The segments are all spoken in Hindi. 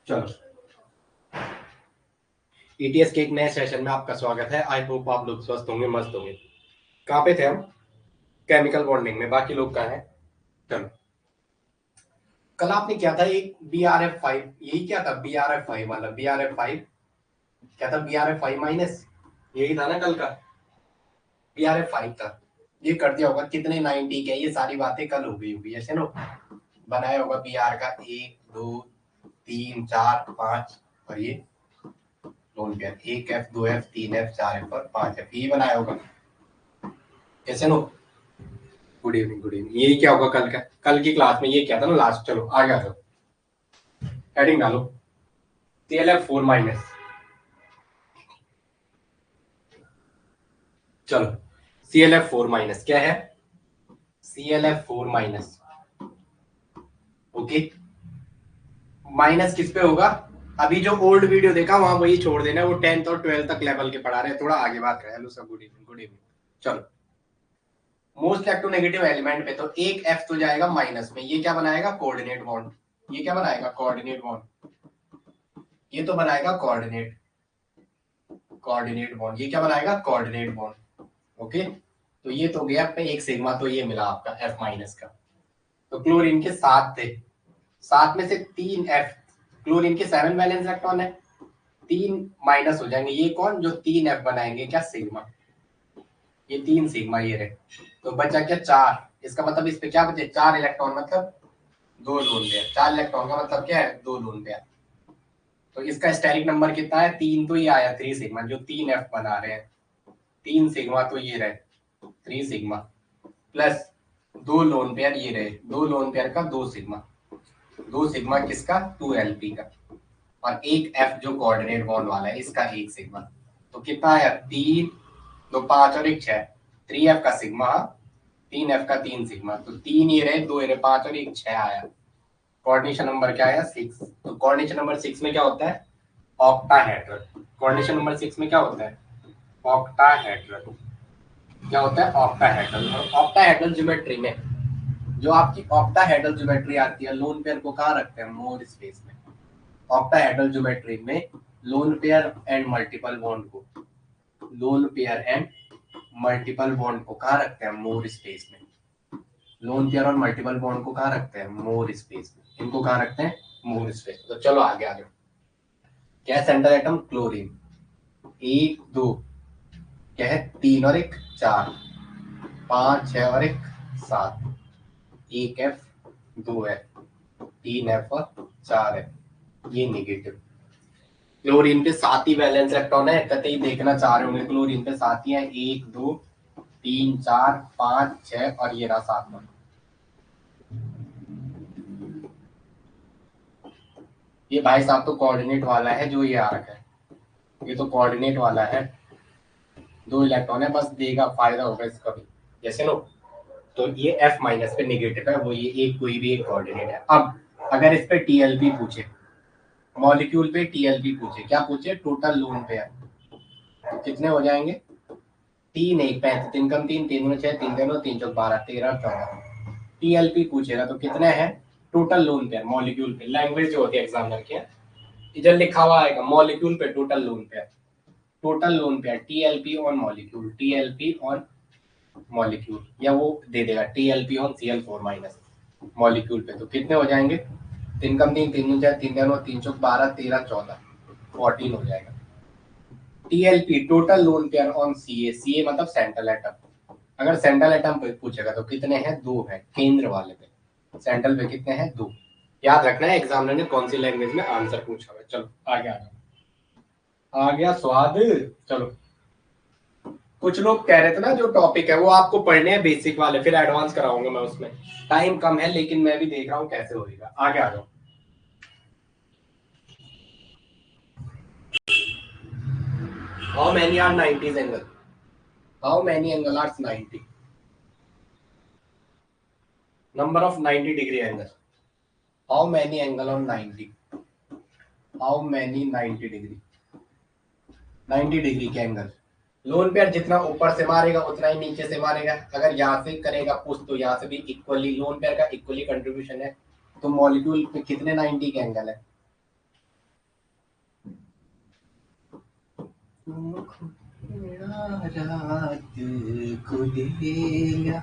चलो, ईटीएस के एक नए सेशन में आपका स्वागत है। आई होप आप लोग स्वस्थ होंगे, मस्त होंगे। कहाँ पे थे हम? केमिकल बॉन्डिंग में। बाकी लोग कहाँ हैं? चलो, कल आपने क्या था? एक BRF5, यही क्या था? BRF5 वाला BRF5 क्या था? BRF5 यही था ना कल का? BRF5 था। ये कर दिया होगा कितने 90 के? ये सारी बातें कल हो गई होगी ऐसे नो। बनाया होगा BR का 1 2 3 4 5 और ये lone pair 1F 2F 3F 4F और 5F, ये बनाया होगा कैसे no. Good evening, good evening. ये क्या होगा कल का? कल की क्लास में ये क्या था ना लास्ट। चलो आगे आ जाओ, हेडिंग डालो। ClF4-। चलो, ClF4- क्या है? ClF4-। ओके, माइनस किस पे होगा? अभी जो ओल्ड वीडियो देखा वहां वही छोड़ देना, वो 10th और 12th तक लेवल के पढ़ा रहे हैं, थोड़ा आगे बात करें। Hello sir, good evening, good evening. चलो, मोस्ट इलेक्ट्रोनेगेटिव एलिमेंट पे तो एक F तो जाएगा माइनस में। ये क्या बनाएगा? Coordinate bond. ये क्या बनाएगा? Coordinate bond. ये तो बनाएगा कोऑर्डिनेट कोऑर्डिनेट बॉन्ड। ये क्या बनाएगा? Coordinate bond. ओके, तो ये तो गया पे एक सिग्मा, तो ये मिला आपका F- का। तो क्लोरीन के 7 थे, 7 में से 3 F। क्लोरीन के 7 वैलेंस इलेक्ट्रॉन है, 3 माइनस हो जाएंगे। ये कौन? जो 3 F बनाएंगे, क्या? सिग्मा। ये 3 सिग्मा ये रहे, तो बचा क्या? 4। इसका मतलब इस पे क्या बचे? 4 इलेक्ट्रॉन, मतलब 2 लोन पेयर। 4 इलेक्ट्रॉन का मतलब क्या है? 2 लोन पेयर। तो इसका स्टेरिक नंबर कितना है? 3, तो ये आया 3 सिग्मा। जो 3 F बना रहे हैं, 3 सिग्मा, तो ये रहे 3 सिग्मा प्लस 2 लोन पेयर, ये रहे 2 लोन पेयर का 2 सिग्मा। 2 सिग्मा किसका? 2Lp का। और एक F जो कोऑर्डिनेट बॉन्ड वाला है, इसका 1 सिग्मा। तो कितना आया? 3 2 5 और 1 6। 3F का सिग्मा, 3F का 3 सिग्मा। तो 3 ये रहे, 2 ये रहे, 5 और 1 6 आया। कोऑर्डिनेशन नंबर क्या आया? 6। तो कोऑर्डिनेशन नंबर 6 में क्या होता है? ऑक्टाहेड्रल। कोऑर्डिनेशन नंबर 6 में क्या होता है? ऑक्टाहेड्रल। क्या होता है? ऑक्टाहेड्रल। और ऑक्टाहेड्रल ज्योमेट्री में जो आपकी ऑक्टाहेड्रल ज्योमेट्री आती है, लोन पेयर को कहाँ रखते हैं? मोर स्पेस में। ऑक्टाहेड्रल ज्योमेट्री में lone pair and multiple bond को, lone pair and multiple bond को कहाँ रखते हैं? मोर स्पेस में। लोन पेयर और मल्टीपल बॉन्ड को कहाँ रखते हैं? मोर स्पेस में। इनको कहाँ रखते हैं? More space. तो चलो आगे आ जाओ। क्या है सेंट्रल एटम? क्लोरीन। 1 2 क्या है? 3 और 1 4, 5 6 और 1 7। 1F 2F 3F और 4F, ये नेगेटिव। क्लोरीन पे 7 ही वैलेंस इलेक्ट्रॉन है, कतई देखना चाह रहे होंगे। क्लोरीन पे 7 ही है, 1 2 3 4 5 6 और ये रहा 7वां। ये भाई साहब तो कोऑर्डिनेट वाला है जो ये आ रखा है, ये तो कोऑर्डिनेट वाला है। 2 इलेक्ट्रॉन है, बस देगा, फायदा होगा इसका भी, जैसे नो। तो ये F- पे नेगेटिव है, वो ये एक कोई भी एक कोऑर्डिनेट है। अब अगर इस पे टीएलपी पूछे, मॉलिक्यूल पे टीएलपी पूछे, क्या पूछे? टोटल लोन पेयर, तो कितने हो जाएंगे? 3 1 5 3 कम 3 3 में 6 3 3 3 चौक 12 13 14। टीएलपी पूछेगा तो कितने हैं? टोटल लोन पेयर मॉलिक्यूल पे, लैंग्वेज जो होती है एग्जामिनर की, इधर लिखा हुआ आएगा मॉलिक्यूल पे total lone pair. Total lone pair TLP on molecule, TLP on molecule, या वो दे देगा टीएलपी ऑन Cl4- मॉलिक्यूल पे। तो कितने हो जाएंगे? 3 कम 3 3 जाए 3 3 3 चौक 12 13 14 14 हो जाएगा। TLP total lone pair on CA, CA मतलब सेंट्रल एटम। अगर सेंट्रल एटम पे पूछेगा तो कितने हैं? 2 है केंद्र वाले पे। सेंट्रल पे कितने हैं? 2। याद रखना है एग्जामिनर ने कौन सी लैंग्वेज में आंसर पूछा हुआ है। चलो आगे आ जाओ। आ गया स्वाद। चलो, कुछ लोग कह रहे थे ना जो टॉपिक है वो आपको पढ़ने हैं बेसिक वाले, फिर एडवांस कराऊंगा मैं उसमें। टाइम कम है लेकिन मैं भी देख रहा हूँ कैसे होगा। आगे आ जाओ। How many are 90 angle? How many angle are 90? Number of 90 degree angle. How many angle on 90? How many 90 degree? 90 degree के एंगल। लोन पेयर जितना ऊपर से मारेगा उतना ही नीचे से मारेगा। अगर यहाँ से करेगा पुश तो यहाँ से भी इक्वली लोन पेयर का इक्वली कंट्रीब्यूशन है। तो मॉलिक्यूल पे कितने 90 के एंगल है? रात को दे लिया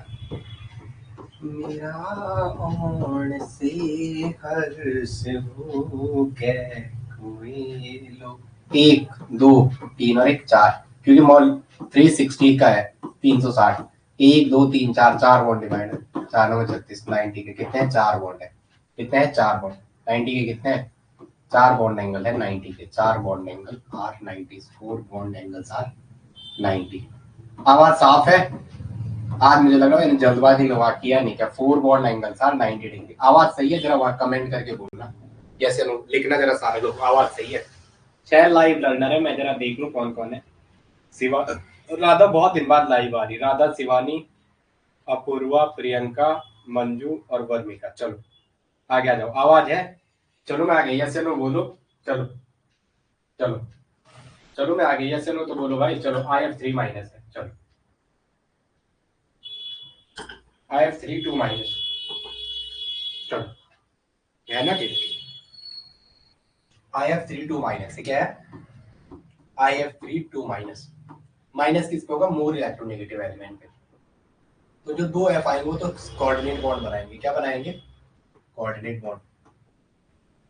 मेरा ओण से हर से हो गए हुए लोग। 1 2 3 और 1 4, क्योंकि मॉल 360 का है 360। 1 2 3 4 4 बॉन्ड डिवाइड है। 4 9 36 90 के कितने हैं? 4 बॉन्ड है। कितने हैं? 4 बॉन्ड। 90 के कितने हैं? 4 बॉन्ड एंगल है 90 के। 4 bond angle are 90। 4 bond angles are 90। आवाज साफ है? आज मुझे लगा मैंने जल्दबाजी में वाक किया नहीं क्या? 4 बॉन्ड एंगल्स आर 90 डिग्री। आवाज सही है? जरा वहां कमेंट करके बोलना, कैसे लिखना जरा सारे लोग। आवाज सही है? 6 लाइव लर्नर है, मैं जरा देख लूं कौन कौन है। शिवा, राधा बहुत दिन बाद लाइव आ रही। राधा, शिवानी, अपूर्वा, प्रियंका, मंजू और वर्मिका। चलो आगे आ जाओ। आवाज है? चलो मैं आ गई। यस नो बोलो। चलो चलो चलो मैं आ गई। यस नो तो बोलो भाई। चलो IF3 माइनस है। चलो IF3 2 माइनस। चलो है ना? ठीक। IF3 2 माइनस है। क्या है? IF3 2 minus. माइनस किस पे होगा? मोर इलेक्ट्रोनेगेटिव एलिमेंट पे। तो जो 2 F आएंगे वो तो कोऑर्डिनेट बॉन्ड बनाएंगे। क्या बनाएंगे? Coordinate bond.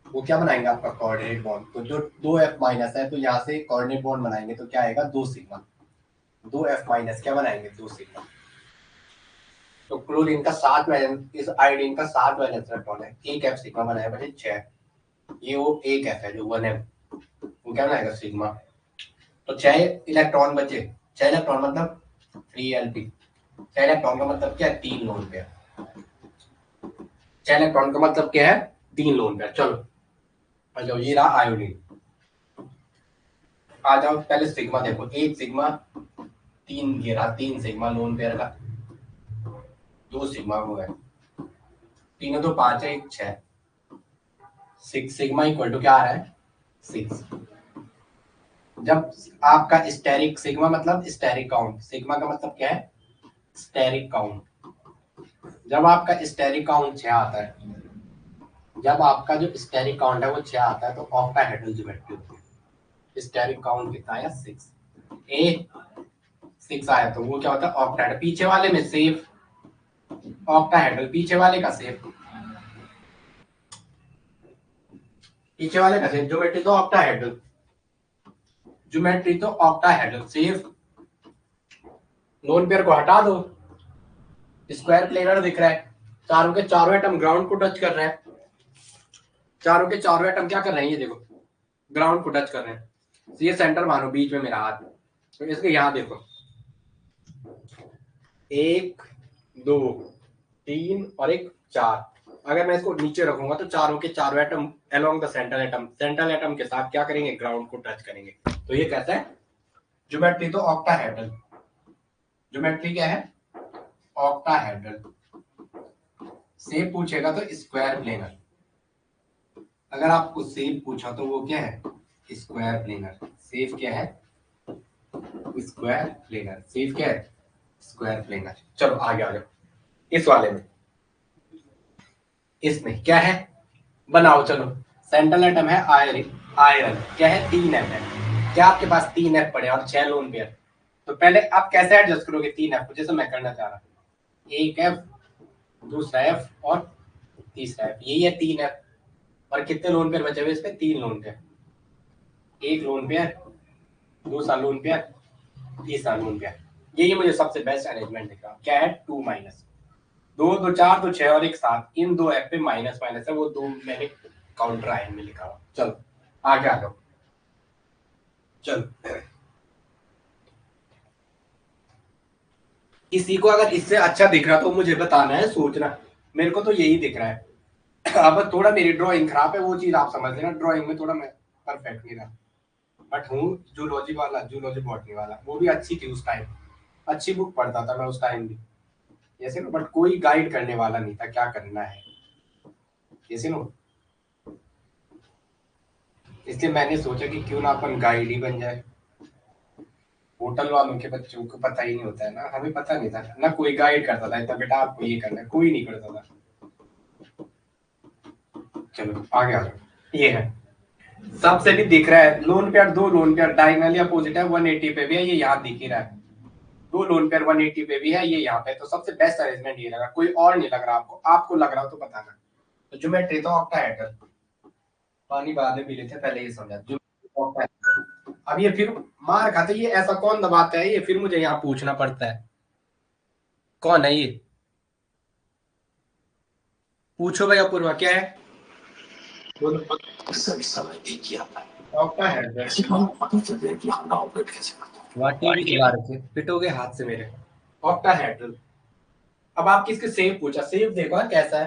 वो क्या बनाएंगे? आपका कोऑर्डिनेट बॉन्ड। तो जो 2F माइनस है तो यहाँ से कोऑर्डिनेट बॉन्ड बनाएंगे तो क्या आएगा? 2 सिग्मा। 2F माइनस क्या बनाएंगे? 2 सिग्मा। तो क्लोरीन का 7 वैलेंस, इस आयोडीन का 7 वैलेंस इलेक्ट्रॉन है। एक F सिग्मा बनाया बचे 6। ये वो एक F है जो 1F, वो क्या बनाएगा? सिग्मा। तो 6 इलेक्ट्रॉन बचे। 6 इलेक्ट्रॉन मतलब 3Lp। 6 इलेक्ट्रॉन का मतलब क्या है? 3 लोन पेयर। 6 इलेक्ट्रॉन का मतलब क्या है? 3 लोन पेयर। चलो आ जाओ, ये रहा आयोडीन। आ जाओ पहले सिग्मा देखो। एक सिग्मा, 3, ये रहा 3 सिग्मा लोन पेयर का। 2 सिग्मा वो है। 3 तो 5 है, 1 6। 6 सिग्मा इक्वल टू क्या आ रहा है? 6। जब आपका स्टेरिक, सिग्मा मतलब स्टेरिक काउंट, सिग्मा का मतलब क्या है? Steric count. जब आपका स्टेरिक काउंट 6 आता है, जब आपका जो स्टेरिक काउंट है वो 6 आता है तो ऑक्टाहेड्रल ज्योमेट्री होती है। स्टेरिक काउंट कितना आया? 6। ए 6 आया तो वो क्या होता है? ऑक्टाहेड्रल। पीछे वाले में सेफ ऑक्टाहेड्रल, पीछे वाले का सेफ, पीछे वाले का सेफ। ज्योमेट्री तो ऑक्टाहेड्रल, ज्योमेट्री तो ऑक्टाहेड्रल सेफ। लोन पेयर को हटा दो, स्क्वायर प्लेनर दिख रहा है। चारों के चारों एटम ग्राउंड को टच कर रहे हैं। चारों के चारों एटम क्या कर रहे हैं? ये देखो, ग्राउंड को टच कर रहे हैं। तो ये सेंटर मानो, बीच में मेरा हाथ। तो इसके यहाँ देखो, 1 2 3 और 1 4। अगर मैं इसको नीचे रखूंगा तो चारों के चारों atom along the central atom, central atom के साथ क्या करेंगे? ग्राउंड को टच करेंगे। तो ये कहता है ज्योमेट्री तो ऑक्टाहेड्रल। ज्योमेट्री क्या है? ऑक्टाहेड्रल। सेप पूछेगा तो स्क्वायर प्लेनर। अगर आपको सेप पूछा तो वो क्या है? Square planar. सेफ क्या है? Square planar. सेफ क्या है? Square planar. चलो आगे आ जाओ। इस वाले में, इसमें क्या है? बनाओ चलो। सेंट्रल एटम है आयरन। आयरन क्या है? 3F है। क्या आपके पास 3F पड़े और 6 लोन पेयर? तो पहले आप कैसे एडजस्ट करोगे 3F को? जैसे मैं करना चाह रहा हूँ, एक F, दूसरा F और तीसरा F। यही है 3F। और कितने लोन पेयर बचे हुए इस पे? 3 लोन पेयर। एक लोन पेयर, दूसरा लोन पेयर, तीसरा लोन पेयर। यही मुझे सबसे बेस्ट अरेंजमेंट दिख रहा। क्या है? 2 माइनस 2 2 4 2 6 और 1 7। इन 2 F पे माइनस माइनस है, वो 2 मैंने काउंटर आयन में लिखा हुआ। चलो आगे आ जाओ। चलो किसी को अगर इससे अच्छा दिख रहा तो मुझे बताना है, सोचना। मेरे को तो यही दिख रहा है। अब थोड़ा मेरी ड्राइंग खराब है, वो चीज आप समझ लेना। ड्राइंग में थोड़ा मैं परफेक्ट नहीं रहा, बट हूँ जूलॉजी वाला, जूलॉजी बॉटनी वाला। वो भी अच्छी थी उस टाइम, अच्छी बुक पढ़ता था मैं उस टाइम भी। जैसे ना, बट कोई गाइड करने वाला नहीं था क्या करना है, जैसे ना। इसलिए मैंने सोचा कि क्यों ना अपन गाइड ही बन जाए। होटल वालों के बच्चों को पता ही नहीं होता है ना, हमें पता नहीं था ना, कोई गाइड करता था इतना, बेटा आपको ये करना है, कोई नहीं करता था। चलो आगे आ जाओ। ये है सबसे भी दिख रहा है लोन पेयर, दो लोन पेयर डायगोनली अपोजिट है, 180 पे भी है, ये यहाँ दिख ही रहा है। दो लोन पेयर 180 पे भी है, ये यहाँ पे, तो सबसे बेस्ट अरेंजमेंट ये लगा। कोई और नहीं लग रहा आपको? आपको लग रहा हो तो बताना। तो ज्योमेट्री तो ऑक्टाहेड्रल, पानी बाद में पी लेते हैं, पहले ये समझा। Geometry octahedral. अब ये फिर मार खाते, ये ऐसा कौन दबाता है ये, फिर मुझे यहाँ पूछना पड़ता है कौन है ये। पूछो भैया पूर्वा क्या है? बोलो। ऑक्टाहेड्रल। वहाँ टीवी चला रखे, पिटोगे हाथ से मेरे। ऑक्टाहेड्रल। अब आप किसके सेव पूछा, सेव देखो हाँ कैसा है।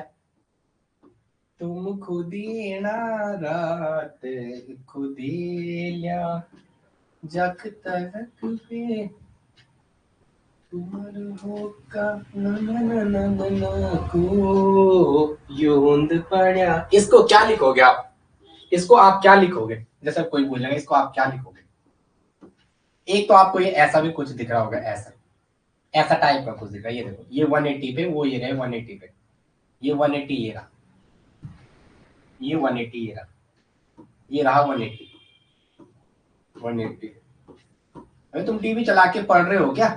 तुम खुदी ना रात खुदी ल्या जख तक पे तुमर होका न न न न न न को यूंद पड़ा। इसको क्या लिखोगे आप? इसको आप क्या लिखोगे? जैसे कोई बोलेगा इसको आप क्या लिखोगे? एक तो आपको ये ऐसा भी कुछ दिख रहा होगा, ऐसा ऐसा टाइप का कुछ दिख रहा है, ये देखो, ये 180 पे, वो ये रहे 180 पे, ये 180 ये रहा, ये 180 ये रहा, ये रहा 180 180। अभी तुम टीवी चला के पढ़ रहे हो क्या?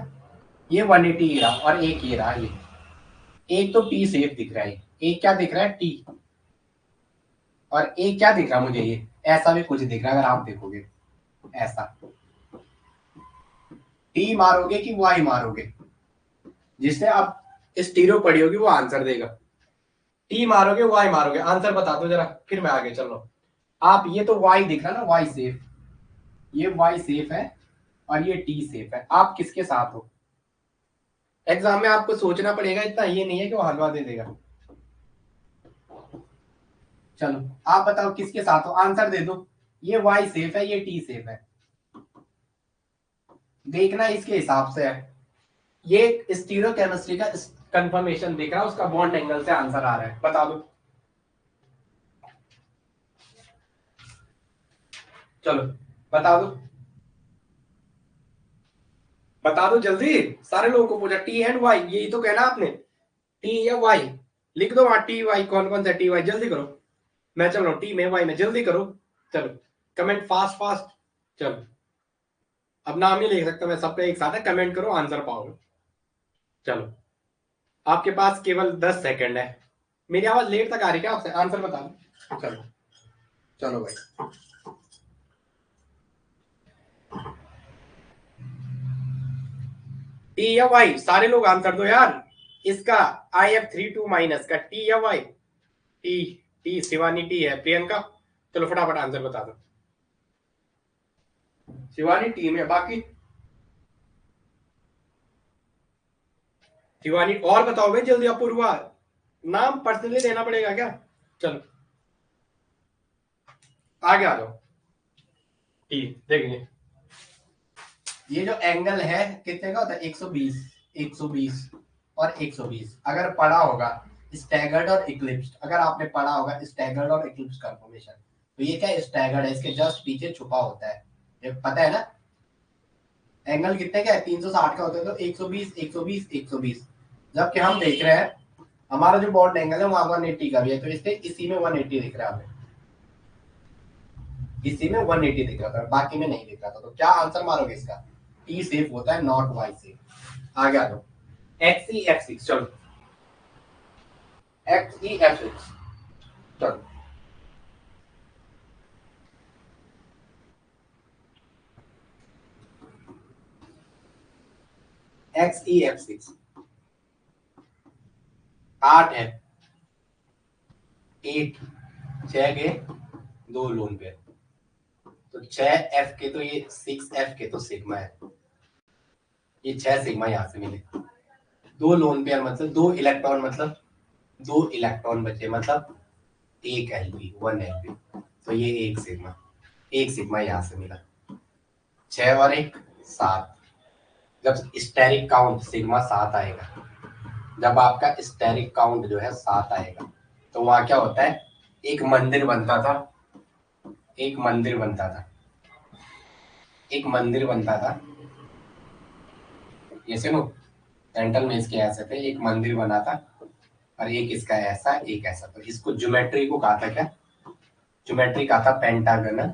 ये 180 ये रहा, और एक ये रहा, ये एक तो टी सेफ दिख रहा है, एक क्या दिख रहा है टी, और एक क्या दिख रहा है मुझे, ये ऐसा भी कुछ दिख रहा है अगर आप देखोगे ऐसा। टी मारोगे कि वाई मारोगे? जिसने अब स्टीरियो पढ़ी होगी वो आंसर देगा। टी मारोगे वाई मारोगे, आंसर बता दो जरा, फिर मैं आगे चल रहा हूँ। आप ये तो वाई दिख रहा ना, वाई सेफ, ये वाई सेफ है और ये टी सेफ है, आप किसके साथ हो? एग्जाम में आपको सोचना पड़ेगा, इतना ये नहीं है कि वो हलवा दे देगा। चलो आप बताओ किसके साथ हो, आंसर दे दो। ये वाई सेफ है, ये टी सेफ है, देखना इसके हिसाब से है। ये स्टीरियोकेमिस्ट्री का कंफर्मेशन देख रहा है, उसका बॉन्ड एंगल से आंसर आ रहा है, बता दो। चलो बता दो, बता दो जल्दी, सारे लोगों को पूछा टी एंड वाई, यही तो कहना आपने, टी या वाई। लिख दो वहां टी वाई, कौन कौन सा टी वाई, जल्दी करो। मैं चल रहा हूँ टी में वाई में, जल्दी करो। चलो कमेंट फास्ट फास्ट। चलो अब नाम नहीं लिख सकता मैं, सबका एक साथ है, कमेंट करो आंसर पाओगे। चलो आपके पास केवल 10 सेकंड है। मेरी आवाज लेट तक आ रही है क्या आपसे? आंसर बता दो। चलो चलो भाई, टी या वाई, सारे लोग आंसर दो यार। इसका IF32 माइनस का टी या Y? T, T Shivani T है, प्रियंका चलो फटाफट आंसर बता दो। शिवानी टी में, बाकी शिवानी और बताओ भाई जल्दी। अपूर्वा, नाम पर्सनली देना पड़ेगा क्या? चलो आगे आ जाओ। टी देखिए, ये जो एंगल है कितने का होता है, 120, 120 और 120। अगर पढ़ा होगा स्टैगर्ड और इक्लिप्स, अगर आपने पढ़ा होगा स्टैगर्ड और इक्लिप्स कंफर्मेशन, तो ये क्या स्टैगर्ड है, इसके जस्ट पीछे छुपा होता है, ये पता है ना। एंगल कितने का है, 360 का होता है, तो 120 120 120। जबकि हम देख रहे हैं हमारा जो बॉन्ड एंगल है वो 180 का भी है, तो इसलिए इसी में 180 दिख रहा है हमें, इसी में 180 दिख रहा था, बाकी में नहीं दिख रहा था। तो क्या आंसर मारोगे इसका? टी सेफ होता है, नॉट वाई सेफ। आगे आ जाओ। XE F6, चलो XE F6 चलो। XE F6 8 है, 8 6 के दो लोन पे, तो 6F के, तो ये 6F के तो सिग्मा है, ये 6 सिग्मा यहां से मिले। दो लोन पेयर मतलब दो इलेक्ट्रॉन, मतलब दो इलेक्ट्रॉन बचे, मतलब एक एलपी 1 एलपी, तो ये एक सिग्मा यहां से मिला। 6 और 1 7। जब स्टेरिक काउंट सिग्मा 7 आएगा, जब आपका स्टेरिक काउंट जो है 7 आएगा, तो वहां क्या होता है, एक मंदिर बनता था, एक मंदिर बनता था, एक मंदिर बनता था, ये सुनो, सेंट्रल में इसके ऐसे थे, एक मंदिर बना था, और एक इसका ऐसा एक ऐसा, तो इसको ज्योमेट्री को कहा था क्या, ज्योमेट्री का था pentagonal,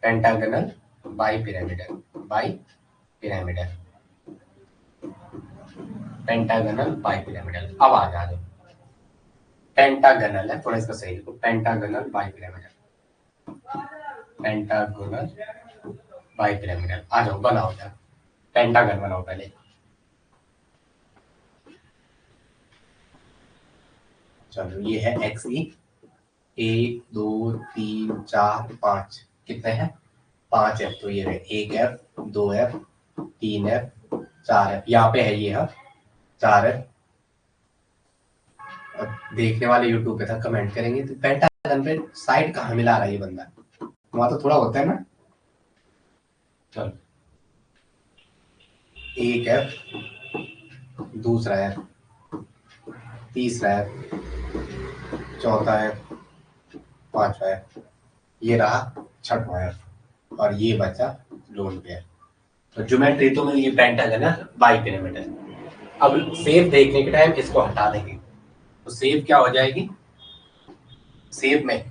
pentagonal bi pyramidal, bi pyramidal, pentagonal bi pyramidal. अब आ जा दो, पेंटागनल है, थोड़ा इसका सही लिखो, pentagonal bipyramidal, pentagonal bipyramidal. आ जाओ बनाओ यार, पेंटागन बनाओ पहले। चलो ये है एक्स ई, 1 2 3 4 5, कितने हैं? 5 एफ। तो ये रहे 1 एफ, 2 एफ, 3 एफ, 4 एफ। यहाँ पे है ये, हाँ 4 एफ। अब देखने वाले यूट्यूब पे था कमेंट करेंगे तो पेंटागन पे साइड कहाँ मिला रहा है ये बंदा, वहां तो थोड़ा होता है ना। चलो 1 एफ, दूसरा एफ, तीसरा एफ, चौथा एफ, पांचवा एफ, ये रहा छठवा एफ, और ये बचा लोन पेयर। तो ज्योमेट्री तो में ये पेंटागन है बाई पिरामिडल। अब सेव देखने के टाइम इसको हटा देंगे, तो सेव क्या हो जाएगी? सेव में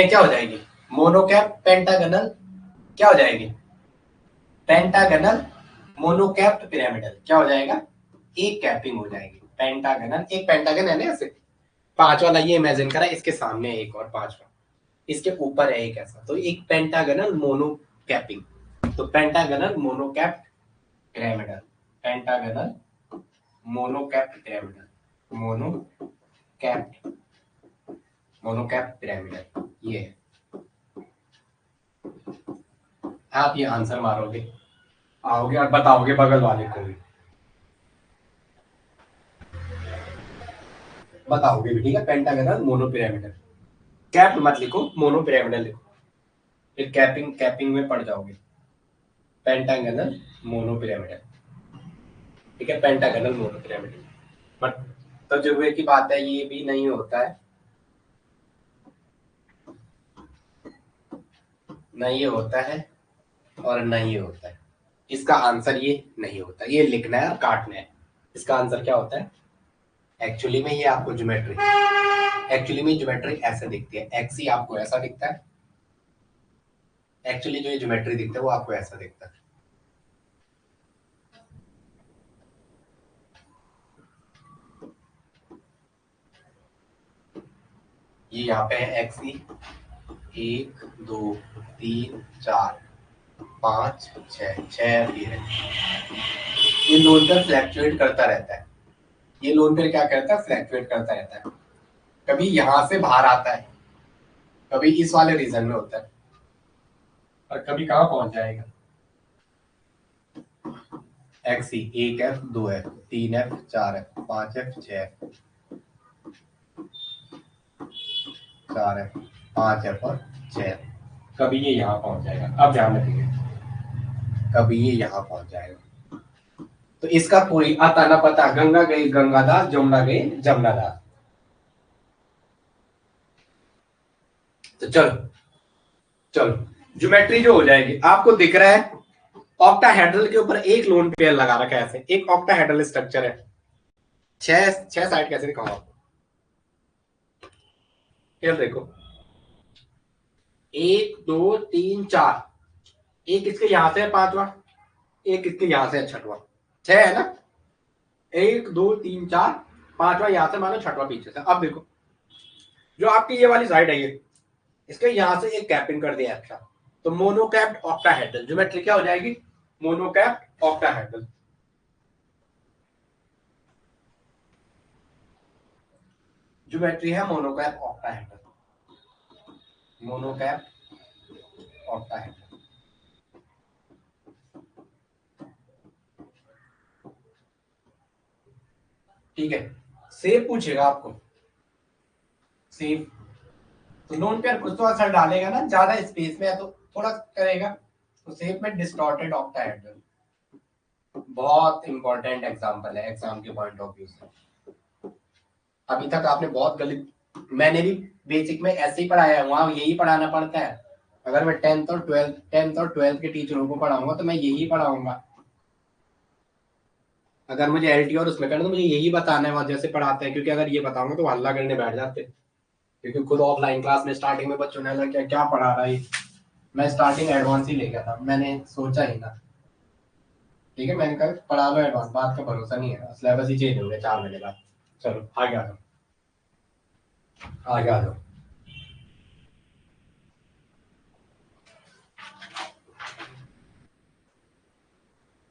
क्या हो जाएगी? मोनोकैप पेंटागनल क्या हो जाएगी? पेंटागनल मोनोकैप्ड पिरामिडल क्या हो जाएगा? एक कैपिंग हो जाएगी। पेंटागनल, एक पेंटागन है ना ऐसे, 5 वाला ये इमेजिन करा, इसके सामने एक और 5वां, इसके ऊपर है एक ऐसा, तो एक पेंटागनल मोनो कैपिंग। तो pentagonal monocapped pyramidal, pentagonal monocapped pyramidal, monocapped, monocapped pyramidal ये है। आप ये आंसर मारोगे, आओगे और बताओगे बगल वाले को भी बताओगे भी, ठीक है। पेंटागनल मोनो पिरामिडल, कैप मत लिखो, मोनो पिरामिडल लिखो, फिर कैपिंग कैपिंग में पड़ जाओगे। पेंटागनल मोनो पिरामिडल, ठीक है, पेंटागनल मोनो पिरामिडल। बट तजुर्बे की बात है, ये भी नहीं होता है, न ये होता है और न ये होता है। इसका आंसर ये नहीं होता, ये लिखना है और काटना है। इसका आंसर क्या होता है? एक्चुअली में ये आपको ज्योमेट्री, एक्चुअली में ज्योमेट्री ऐसे दिखती है, एक्स ही आपको ऐसा दिखता है। एक्चुअली जो ये ज्योमेट्री दिखता है वो आपको ऐसा दिखता है। ये यहाँ पे है एक्स ई, 1 2 3 4 5 6 ये है। ये लोन पर फ्लैक्चुएट करता रहता है, ये लोन पर क्या करता है? फ्लैक्चुएट करता रहता है। कभी यहां से बाहर आता है, कभी इस वाले रीजन में होता है, और कभी कहाँ पहुंच जाएगा? एक्स ई, 1 F, 2 F, 3 F, 4 F, 5 F, 6 F, 4 F, 5 F और 6 एफ। कभी ये यहाँ पहुंच जाएगा। अब ध्यान रखिए, कभी ये यहाँ पहुंच जाएगा। तो इसका कोई आता ना पता, गंगा गई गंगादास, जमुना गई जमुनादास। तो चलो चलो, ज्योमेट्री जो हो जाएगी, आपको दिख रहा है ऑक्टाहेड्रल के ऊपर एक लोन पेयर लगा रखा है ऐसे, एक ऑक्टाहेड्रल स्ट्रक्चर है। छह साइड कैसे दिखाऊं आपको? फिर देखो 1 2 3 4, एक इसके यहां से है 5वां, एक इसके यहां से है 6वां, 6 है ना? 1 2 3 4, 5वां यहां से, मानो 6वां पीछे से। अब देखो जो आपकी ये वाली साइड है, ये इसके यहां से एक कैपिंग कर दिया एक्स्ट्रा, तो मोनोकैप्ड ऑक्टाहेड्रल ज्योमेट्री क्या हो जाएगी? मोनोकैप्ड ऑक्टाहेड्रल। ज्योमेट्री है मोनोकैप ऑक्टाहेड्रल, मोनोकैप ऑक्टाहेड्रल। ठीक है, सेव पूछेगा आपको, सेव तो नोन पेयर कुछ तो असर डालेगा ना, ज्यादा स्पेस में है तो थोड़ा करेगा। तो सेव में डिस्टॉर्टेड ऑक्टाहेड्रल बहुत इंपॉर्टेंट एग्जांपल है एग्जाम के पॉइंट ऑफ व्यू से। अभी तक आपने बहुत गलत, मैंने भी बेसिक में ऐसे ही पढ़ाया है, वहां यही पढ़ाना पड़ता है। अगर मैं 10th और 12th के टीचरों को पढ़ाऊंगा तो मैं यही पढ़ाऊंगा। अगर मुझे एलटी और उसमें करना तो मुझे यही बताना है वहां जैसे पढ़ाते हैं, क्योंकि अगर ये बताऊंगा तो हल्ला करने बैठ जाते। क्योंकि खुद ऑफलाइन क्लास में स्टार्टिंग में बच्चों ने अलग क्या क्या पढ़ा रहा है, मैं स्टार्टिंग एडवांस ही ले गया था, मैंने सोचा ही ना, ठीक है, मैंने कहा पढ़ा लो एडवांस, बात का भरोसा नहीं है, सिलेबस ही चेंज हो गया 4 महीने बाद। चलो आगे आ जाओ, आगे आ जाओ।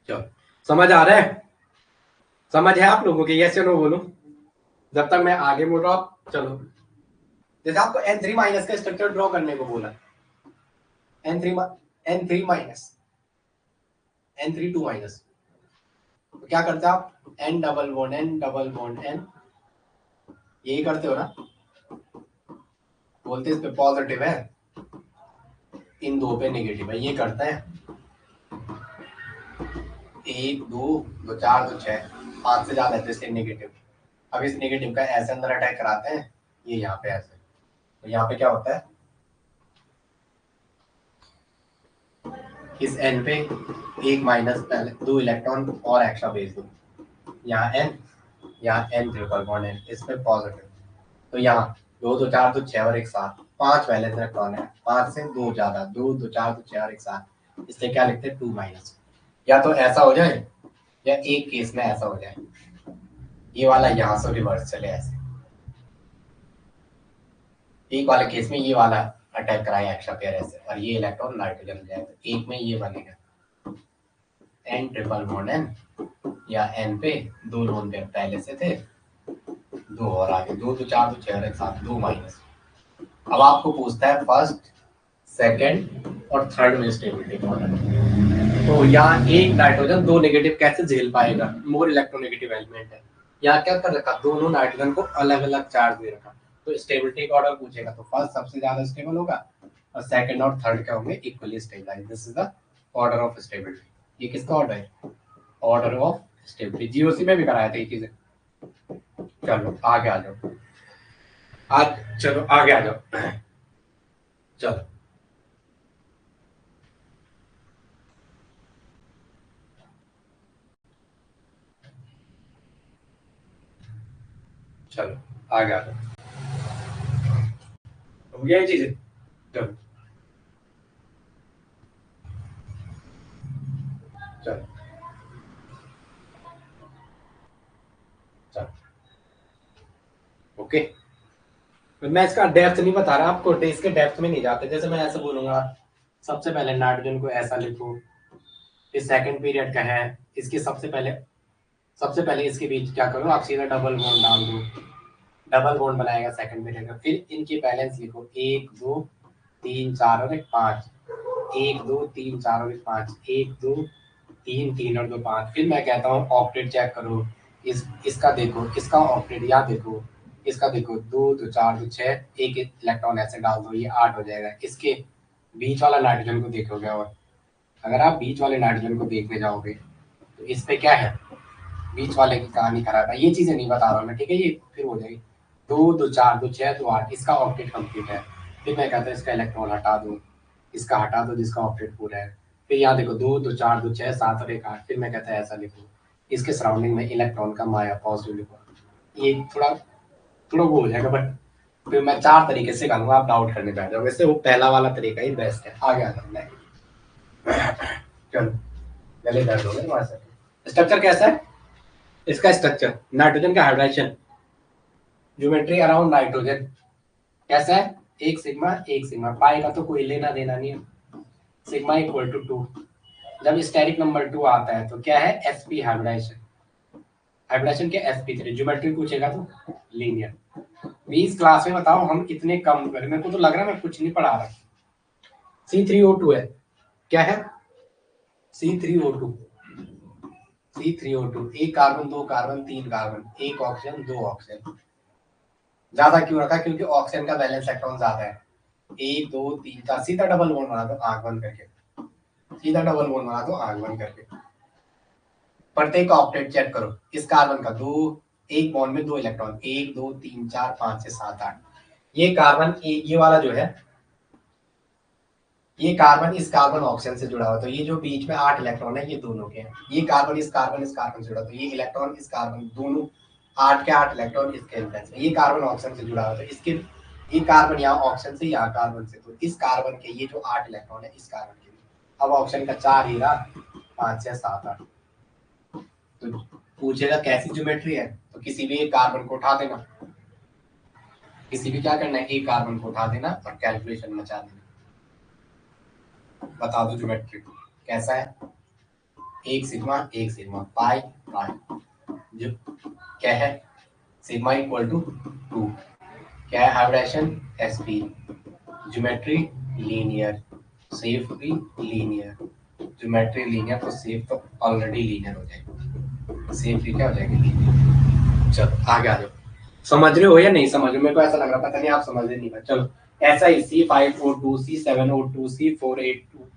चलो समझ आ रहा है, समझ है आप लोगों के, यस या नो बोलो जब तक मैं आगे बोल रहा हूँ। चलो जैसे आपको n3 माइनस का स्ट्रक्चर ड्रॉ करने को बोला, n3 माइनस n3 2 माइनस, तो क्या करते हैं आप, n double bond n double bond n, यही करते हो ना, बोलते इस पे पॉजिटिव है, इन दो पे नेगेटिव है, ये करते हैं 1 2 2 4 2 6 5 से ज्यादा है तो इसलिए नेगेटिव। अब इस नेगेटिव का ऐसे अंदर अटैक कराते हैं, ये यहाँ पे ऐसे, तो यहाँ पे क्या होता है, इस n पे एक माइनस पहले 2 इलेक्ट्रॉन और एक्स्ट्रा भेज दो, यहाँ n, यहाँ n ट्रिपल बॉन्ड n, इस पे पॉजिटिव, तो यहाँ 2 2 4 2 6 और एक साथ 5 वैलेंस इलेक्ट्रॉन है, 5 से 2 ज्यादा, 2 2 4 2 6 और एक साथ, इसलिए क्या लिखते हैं 2 माइनस। या तो ऐसा हो जाए या एक केस में ऐसा हो जाए, ये वाला यहाँ से रिवर्स चले ऐसे, एक वाले केस में ये वाला अटैक कराए एक्स्ट्रा पेयर ऐसे, और ये इलेक्ट्रॉन नाइट्रोजन हो जाए, तो एक में ये बनेगा n ट्रिपल बॉन्ड n, या n पे 2 लोन पेयर पहले से थे, 2 और आगे 2 2 4 2 6 और एक साथ 2 माइनस। अब आपको पूछता है फर्स्ट सेकंड और थर्ड में स्टेबिलिटी मॉडल, तो यहाँ एक नाइट्रोजन 2 नेगेटिव कैसे झेल पाएगा, मोर इलेक्ट्रोनेगेटिव एलिमेंट है, यहाँ क्या कर रखा, दोनों नाइट्रोजन को अलग अलग चार्ज दे रखा, तो स्टेबिलिटी का ऑर्डर पूछेगा तो फर्स्ट सबसे ज्यादा स्टेबल होगा और सेकंड और थर्ड क्या होंगे, equally stabilize, this is the order of stability. ये किसका ऑर्डर है, ऑर्डर ऑफ स्टेबिलिटी, जीओसी में भी कराया था ये चीजें। चलो आगे आ जाओ, आज चलो आगे आ जाओ, चलो चलो आगे आ जाओ, हो गया ये चीजें, चलो चलो चलो ओके। मैं इसका डेप्थ नहीं बता रहा आपको, इसके डेप्थ में नहीं जाते, जैसे मैं ऐसे बोलूंगा सबसे पहले नाइट्रोजन को ऐसा लिखो, इस सेकंड पीरियड का है, इसके सबसे पहले इसके बीच क्या करो आप, सीधा डबल बॉन्ड डाल दो, डबल बॉन्ड बनाएगा सेकंड पीरियड का, फिर इनकी बैलेंस लिखो 1 2 3 4 और 1 5, 1 2 3 4 और 1 5, 1 2 3 3 और 2 5, फिर मैं कहता हूँ ऑक्टेट चेक करो, इसका देखो, इसका ऑक्टेट या देखो, इसका देखो 2 2 4 2 6, एक इलेक्ट्रॉन ऐसे डाल दो, ये 8 हो जाएगा, इसके बीच वाला नाइट्रोजन को देखोगे, और अगर आप बीच वाले नाइट्रोजन को देखने जाओगे तो इस पे क्या है, बीच वाले की कहानी खराब है, ये चीजें नहीं बता रहा हूँ मैं, ठीक है, ये फिर हो जाएगी 2 2 4 2 6 2 8, इसका ऑक्टेट कंप्लीट है, फिर मैं कहता हूँ इसका इलेक्ट्रॉन हटा दो, इसका हटा दो जिसका ऑक्टेट पूरा है, फिर यहाँ देखो 2 2 4 2 6 7 और 1 8, फिर मैं कहता है ऐसा लिखो, इसके सराउंडिंग में इलेक्ट्रॉन का माया पॉजिटिव लिखो, ये थोड़ा थोड़ा वो हो जाएगा, बट फिर मैं 4 तरीके से करूंगा, आप डाउट करने बैठ जाओगे, वैसे वो पहला वाला तरीका ही बेस्ट है। आगे आ जाओ चलो, गले दर्द हो गए वहां से। स्ट्रक्चर कैसा है इसका, स्ट्रक्चर नाइट्रोजन का हाइड्रेशन, ज्योमेट्री अराउंड नाइट्रोजन कैसा है, एक सिग्मा, पाई का तो कोई लेना देना नहीं है, सिग्मा इक्वल टू 2, जब स्टेरिक नंबर 2 आता है तो क्या है, sp हाइब्रिडाइजेशन, हाइब्रिडाइजेशन के sp3, ज्योमेट्री पूछेगा तो लीनियर। 20 क्लास में बताओ हम इतने कम करें, मेरे को तो लग रहा है मैं कुछ नहीं पढ़ा रहा। C3O2 है, क्या है C3O2, C3O2, एक कार्बन 2 कार्बन 3 कार्बन, एक ऑक्सीजन 2 ऑक्सीजन, ज्यादा क्यों रखा, क्योंकि ऑक्सीजन का वैलेंस इलेक्ट्रॉन ज्यादा है, 1 2 3 4, सीधा डबल बॉन्ड बना दो आंख बंद करके, सीधा डबल बॉन्ड बना दो आंख बंद करके, प्रत्येक ऑक्टेट चेक करो, इस कार्बन का 2, एक बॉन्ड में 2 इलेक्ट्रॉन, 1 2 3 4 5 6 7 8, ये कार्बन ये वाला जो है, ये कार्बन इस कार्बन ऑक्सीजन से जुड़ा हुआ, तो ये जो बीच में 8 इलेक्ट्रॉन है ये दोनों के हैं, ये कार्बन इस कार्बन से जुड़ा, तो ये इलेक्ट्रॉन इस कार्बन, दोनों 8 के 8 इलेक्ट्रॉन इसके इन्फ्लुएंस में, ये कार्बन ऑक्सीजन से जुड़ा हुआ, तो इसके ये कार्बन यहाँ ऑक्सीजन से, यहाँ कार्बन से, तो इस कार्बन के ये जो 8 इलेक्ट्रॉन है इस कार्बन के, अब ऑक्सीजन का 4 ही रहा, 5 6 7 8। तो पूछेगा कैसी ज्योमेट्री है, तो किसी भी एक कार्बन को उठा देना, किसी भी क्या करना है, एक कार्बन को उठा देना और कैलकुलेशन मचा देना, बता दो ज्योमेट्री कैसा है। एक सिग्मा पाई पाई, जो क्या है सिग्मा इक्वल टू 2, क्या है hybridization sp, geometry linear, shape भी लीनियर, ज्योमेट्री लीनियर, तो सेफ तो ऑलरेडी लीनियर हो जाएगी, सेफ भी क्या हो जाएगी लीनियर। चलो आगे आ जाओ, समझ रहे हो या नहीं समझ रहे हो, मेरे को ऐसा लग रहा पता नहीं आप समझ रहे नहीं पाए। चलो ऐसा ही C5O2 C7O2 C482,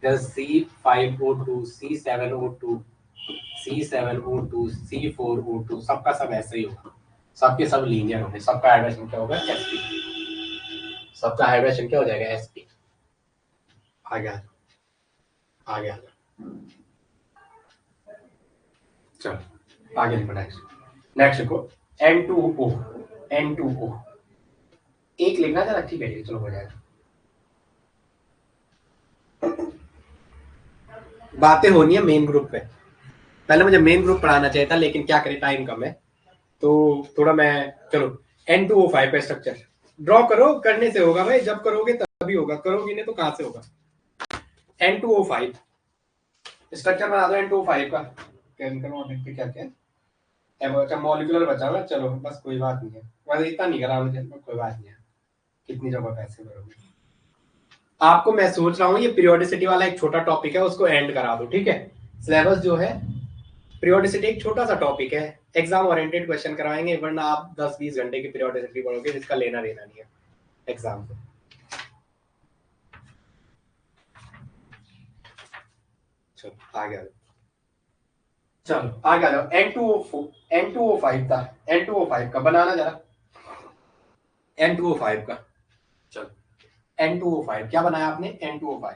C5O2 C7O2 C7O2 C4O2 सबका सब ऐसे ही होगा, सबके सब लीनियर होंगे, सबका हाइड्रेशन क्या होगा sp, सबका हाइड्रेशन क्या हो जाएगा sp। आगे आ गया, चलो आगे लिखो नेक्स्ट लिखो N2O, N2O एक लिखना जरा, ठीक है चलो हो जाएगा। बातें होनी है मेन ग्रुप पे, पहले मुझे मेन ग्रुप पढ़ाना चाहिए था लेकिन क्या करें टाइम कम है, तो थोड़ा मैं चलो N2O5 का स्ट्रक्चर ड्रॉ करो, करने से होगा भाई, जब करोगे तभी होगा, करोगे नहीं तो कहां से होगा। N2O5 स्ट्रक्चर बना दो N2O5 का, केमिकल मॉडल पे क्या क्या है, मॉलिक्यूलर बचा हुआ, चलो बस कोई बात नहीं है, वैसे इतना नहीं करा मुझे, कोई बात नहीं है, कितनी जगह पैसे भरोगे। आपको मैं सोच रहा हूँ ये पीरियोडिसिटी वाला एक छोटा टॉपिक है उसको एंड करा दो, ठीक है। सिलेबस जो है पीरियोडिसिटी एक छोटा सा टॉपिक है, एग्जाम ओरिएंटेड क्वेश्चन करवाएंगे, वरना आप 10-20 घंटे की पीरियोडिसिटी पढ़ोगे जिसका लेना देना नहीं है एग्जाम से। चलो आगे आ जाओ, चलो आगे आ जाओ। N2O5 था, N2O5 का बनाना जरा, N2O5 का, चलो N2O5 क्या बनाया आपने, N2O5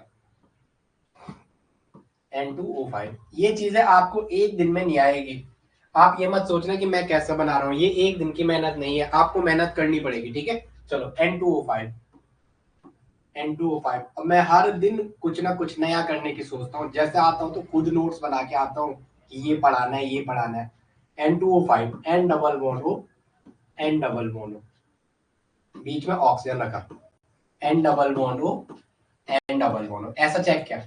ये चीजें आपको एक दिन में नहीं आएगी, आप ये मत सोचना कि मैं कैसे बना रहा हूँ, ये एक दिन की मेहनत नहीं है, आपको मेहनत करनी पड़ेगी, ठीक है। चलो N2O5, अब मैं हर दिन कुछ ना कुछ नया करने की सोचता हूँ, जैसे आता हूँ तो खुद नोट्स बना के आता हूँ कि ये पढ़ाना है ये पढ़ाना है। N2O5 N double bond O, N double bond O, बीच में ऑक्सीजन रखा, N double bond O, N double bond O, ऐसा चेक किया,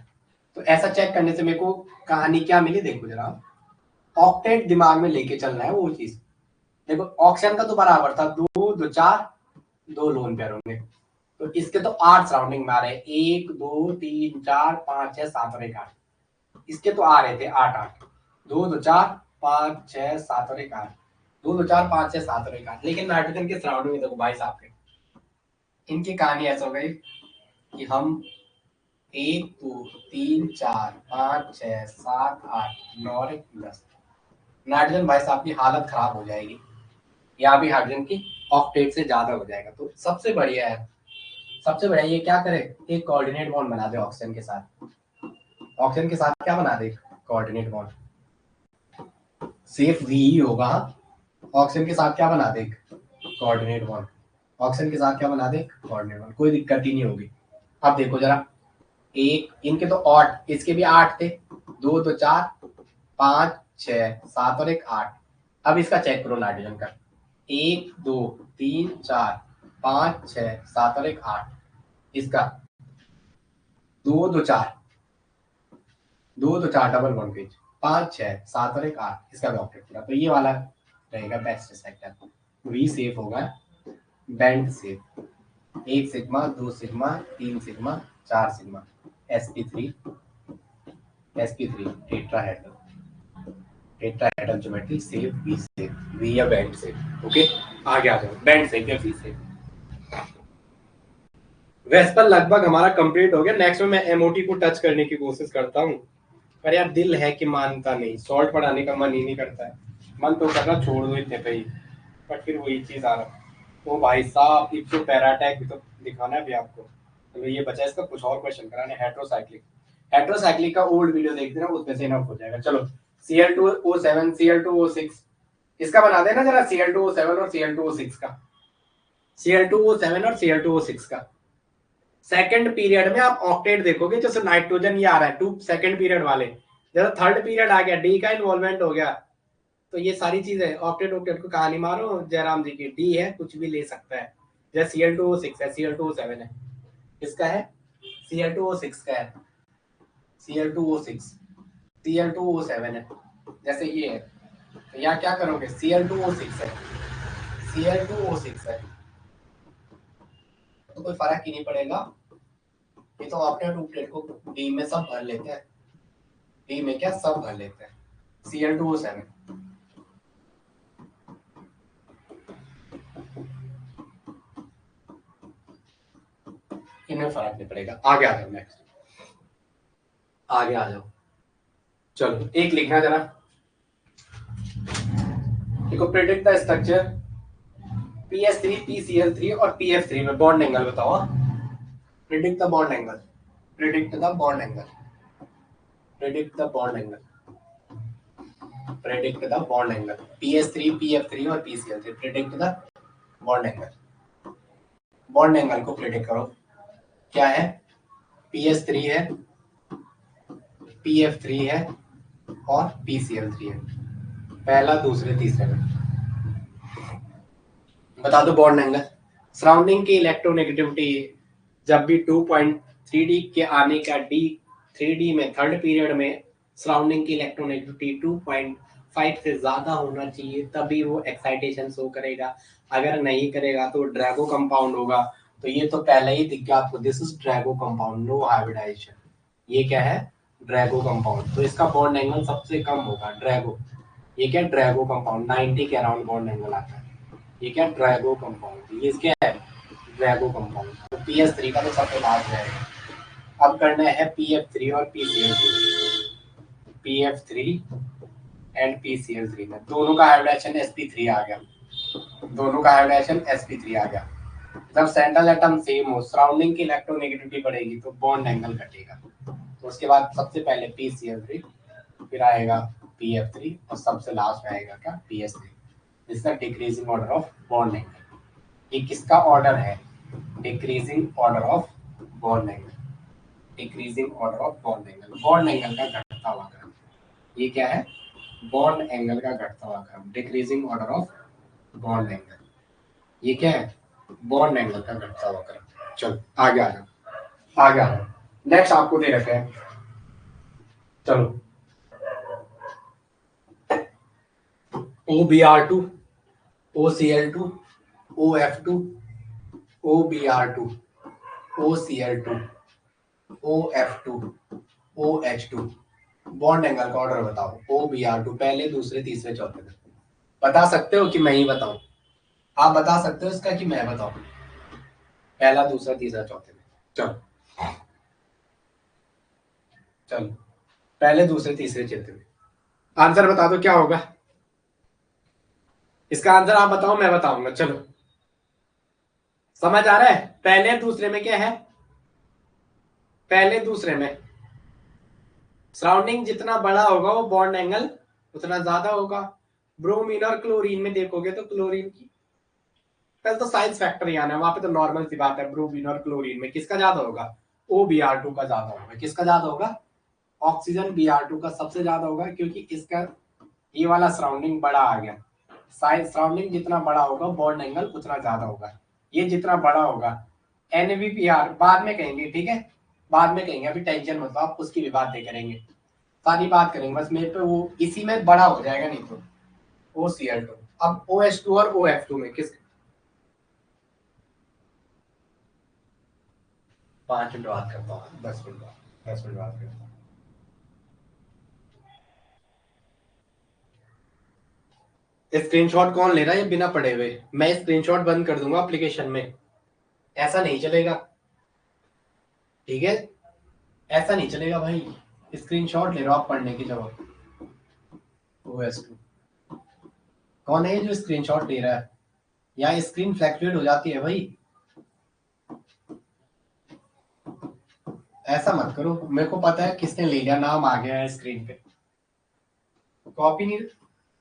तो ऐसा चेक करने से मेरे को कहानी क्या मिली, देखो जरा, ऑक्टेट दिमाग में लेके चलना है वो चीज। देखो ऑक्सीजन का तो बराबर था 2 2 4, 2 लोन पेयर होंगे, तो इसके तो 8 सराउंडिंग में आ रहे हैं, 1 2 3 4 5 6 7 और 1 8, इसके तो आ रहे थे 8 8, 2 2 4 5 6 7 और 1 8, 2 2 4 5 6 7 और 1 8, लेकिन नाइट्रोजन के सराउंडिंग में देखो भाई साहब के, इनकी कहानी ऐसा हो गई कि हम 1 2 3 4 5 6 7 8 9 और 10, नाइट्रोजन भाई साहब की हालत खराब हो जाएगी, या भी हाइड्रोजन की ऑक्टेट से ज्यादा हो जाएगा, तो सबसे बढ़िया है, सबसे बढ़िया ये क्या करे, एक कोऑर्डिनेट बॉन्ड बना दे ऑक्सीजन के साथ, ऑक्सीजन के साथ क्या बना दे, कोऑर्डिनेट बॉन्ड, सिर्फ वी ही होगा, ऑक्सीजन के साथ क्या बना दे, कोऑर्डिनेट बॉन्ड, ऑक्सीजन के साथ क्या बना दे, कोऑर्डिनेट बॉन्ड, कोई दिक्कत ही नहीं होगी। अब देखो जरा, एक इनके तो 8, इसके भी 8 थे, 2 2 4 5 6 7 और 1 8, अब इसका चेक करो नाइट्रोजन का, 1 2 3 4 5 6 7 और 1 8, इसका 2 2 4 डबल बॉन्ड पेज, 5 6 7 और 1 8, इसका भी ऑक्टेट पूरा, तो ये वाला रहेगा बेस्ट सेक्टर, वी सेफ होगा, bent shape, 1 sigma 2 sigma 3 sigma 4 sigma, sp3 tetrahedral geometry shape, V या बैंड सेफ, ओके। आगे आ जाओ, बैंड सेफ या वी सेफ। वेस्पर लगभग हमारा कंप्लीट हो गया, नेक्स्ट में मैं एमओटी को टच करने की कोशिश करता हूँ, पर यार दिल है कि मानता नहीं, सॉल्ट पढ़ाने का मन ही नहीं करता है, मन तो कर रहा छोड़ दो इतने पे ही, पर फिर वही चीज आ रहा, तो भाई साहब इप्सो पैराटैक भी तो दिखाना है भी आपको, तो ये बचा इसका कुछ और क्वेश्चन कराने, हेट्रोसाइक्लिक का ओल्ड वीडियो देख देना, उसमें से इनफ हो जाएगा। चलो Cl2O7 Cl2O6 इसका बना देना जरा, Cl2O7 और Cl2O6 का, Cl2O7 और Cl2O6 का। सेकंड पीरियड में आप ऑक्टेट देखोगे, जैसे नाइट्रोजन ये आ रहा है टू सेकंड पीरियड वाले, जैसे थर्ड पीरियड आ गया डी का इन्वॉल्वमेंट हो गया, तो ये सारी चीजें ऑक्टेट ऑक्टेट को कहानी मारो जयराम जी की, डी है कुछ भी ले सकता है, जैसे Cl2O6 है, Cl2O7 है, किसका है? Cl2O6 का है, Cl2O6, Cl2O7 है, जैसे ये है, तो यहाँ क्या करोगे? Cl2O6 है, Cl2O6 है, तो कोई फर्क ही नहीं पड़ेगा, ये तो ऑक्टेट ऑक्टेट को डी में सब भर लेते हैं, डी में क्या सब भर लेते हैं, Cl2O7, इन्हें फर्क नहीं पड़ेगा। आगे आ जाओ, नेक्स्ट आगे आ जाओ, चलो एक लिखना जरा, देखो predict the structure PS3 PCl3 और PF3 में बॉन्ड एंगल बताओ, predict the bond angle, predict the bond angle, predict the bond angle, predict the bond angle, PS3 PF3 और PCl3, predict the bond angle, bond angle को प्रेडिक्ट करो, क्या है? PS3 है, PF3 है और PCl3 है, पहला दूसरे तीसरे में बता दो बॉन्ड एंगल। सराउंडिंग की इलेक्ट्रोनेगेटिविटी जब भी 2.3D के आने का D 3D में थर्ड पीरियड में सराउंडिंग की इलेक्ट्रोनेगेटिविटी 2.5 से ज्यादा होना चाहिए, तभी वो एक्साइटेशन शो करेगा, अगर नहीं करेगा तो ड्रैगो कंपाउंड होगा, तो ये तो पहले ही दिख गया आपको, this is Drago compound, no hybridization, ये क्या है? ड्रैगो कंपाउंड, तो इसका बॉन्ड एंगल सबसे कम होगा, ड्रैगो, ये क्या? ड्रैगो कंपाउंड 90 के अराउंड बॉन्ड एंगल आता है, ये क्या? ड्रैगो कंपाउंड, ये क्या है? ड्रैगो कंपाउंड, तो PS3 का तो सबसे लास्ट रहेगा। अब करना है PF3 और PCl3, PF3 एंड PCl3 में दोनों का हाइब्रिडेशन sp3 आ गया, दोनों का हाइब्रिडेशन sp3 आ गया, जब सेंट्रल एटम सेम हो, सराउंडिंग की इलेक्ट्रोनेगेटिविटी बढ़ेगी तो बॉन्ड एंगल घटेगा, तो उसके बाद सबसे पहले PCl3, फिर आएगा PF3 और सबसे लास्ट में आएगा क्या? PS3, इसका decreasing order of bond angle, ये किसका ऑर्डर है? Decreasing order of bond angle, decreasing order of bond angle, bond angle का घटता हुआ क्रम, ये क्या है? बॉन्ड एंगल का घटता हुआ क्रम, decreasing order of bond angle, ये क्या है? बॉन्ड एंगल का घटता हुआ क्रम। चलो आगे आ जाओ, आगे आ जाओ, नेक्स्ट आपको दे रखे हैं, चलो OBr2, OCl2, OF2, OBr2, OCl2, OF2, OH2, bond angle का ऑर्डर बताओ, OBr2 पहले दूसरे तीसरे चौथे में, बता सकते हो कि मैं ही बताऊं? आप बता सकते हो इसका कि मैं बताऊं? पहला दूसरा तीसरा चौथे में, चलो चलो पहले दूसरे तीसरे चौथे में, आंसर बता दो क्या होगा इसका? आंसर आप बताओ, मैं बताऊंगा, चलो समझ आ रहा है? पहले दूसरे में क्या है? पहले दूसरे में सराउंडिंग जितना बड़ा होगा वो बॉन्ड एंगल उतना ज्यादा होगा। ब्रोमीन और क्लोरीन में देखोगे तो क्लोरीन की पहले तो साइंस फैक्टर ही आना है, वहां पे तो नॉर्मल सी बात है, ब्रोमीन और क्लोरीन में किसका ज्यादा होगा? OBr2 का ज्यादा होगा, किसका ज्यादा होगा? ऑक्सीजन Br2 का सबसे ज्यादा होगा, क्योंकि इसका ये वाला सराउंडिंग बड़ा आ गया, साइज सराउंडिंग जितना बड़ा होगा बॉन्ड एंगल उतना ज्यादा होगा, ये जितना बड़ा होगा NVPr बाद में कहेंगे, ठीक है, बाद में कहेंगे, अभी टेंशन मत लो आप, उसकी भी बातें करेंगे, सारी बात करेंगे, बस मेरे पे वो इसी में बड़ा हो जाएगा, नहीं तो OCl2। अब OH2 और OF2 में किस 5 मिनट बात करता हूँ, 10 मिनट बाद, 10 मिनट बात करता हूँ। स्क्रीनशॉट कौन ले रहा है ये बिना पढ़े हुए? मैं स्क्रीनशॉट बंद कर दूंगा एप्लीकेशन में, ऐसा नहीं चलेगा, ठीक है, ऐसा नहीं चलेगा भाई, स्क्रीनशॉट ले रहा हो आप पढ़ने की जगह। OS2 कौन है जो स्क्रीनशॉट ले रहा है? यहाँ स्क्रीन फ्लैक्चुएट हो जाती है भाई, ऐसा मत करो, मेरे को पता है किसने ले लिया, नाम आ गया है स्क्रीन पे।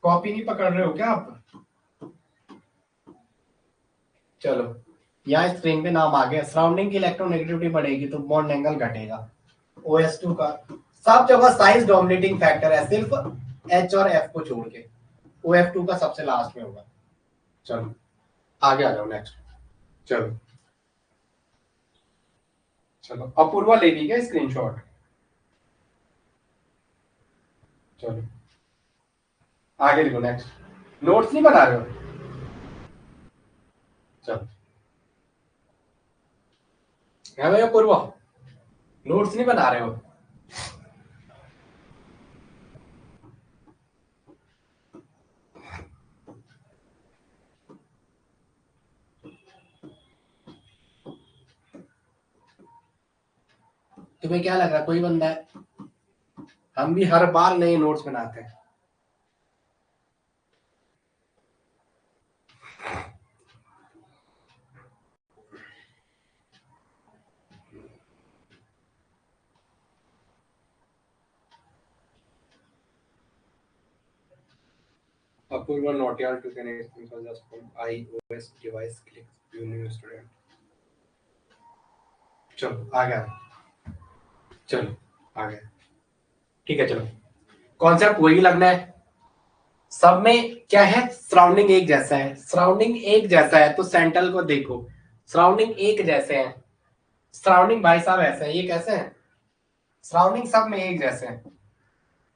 कॉपी नहीं पकड़ रहे हो क्या आप? चलो यहाँ स्क्रीन पे नाम आ गया, सराउंडिंग की इलेक्ट्रोनेगेटिविटी बढ़ेगी तो बॉन्ड एंगल घटेगा। OS2 का सब जगह साइज डोमिनेटिंग फैक्टर है, सिर्फ H और F को छोड़ के। OF2 का सबसे लास्ट में होगा। चलो आगे आ जाओ नेक्स्ट। चलो चलो अपूर्वा ले ली क्या स्क्रीनशॉट? चलो आगे लिखो नेक्स्ट। नोट्स नहीं बना रहे हो? चलो क्या भैया अपूर्वा, नोट्स नहीं बना रहे हो? तुम्हें क्या लग रहा है कोई बंदा है? हम भी हर बार नए नोट्स बनाते हैं। Apurva not able to connect because of from iOS device click view new student. चलो आ गया, चलो आ गया, ठीक है। चलो कॉन्सेप्ट वही लगना है, सब में क्या है, सराउंडिंग एक जैसा है। सराउंडिंग एक जैसा है तो सेंट्रल को देखो, सराउंडिंग एक जैसे हैं। सराउंडिंग भाई साहब ऐसे है, ये कैसे है, सराउंडिंग सब में एक जैसे हैं।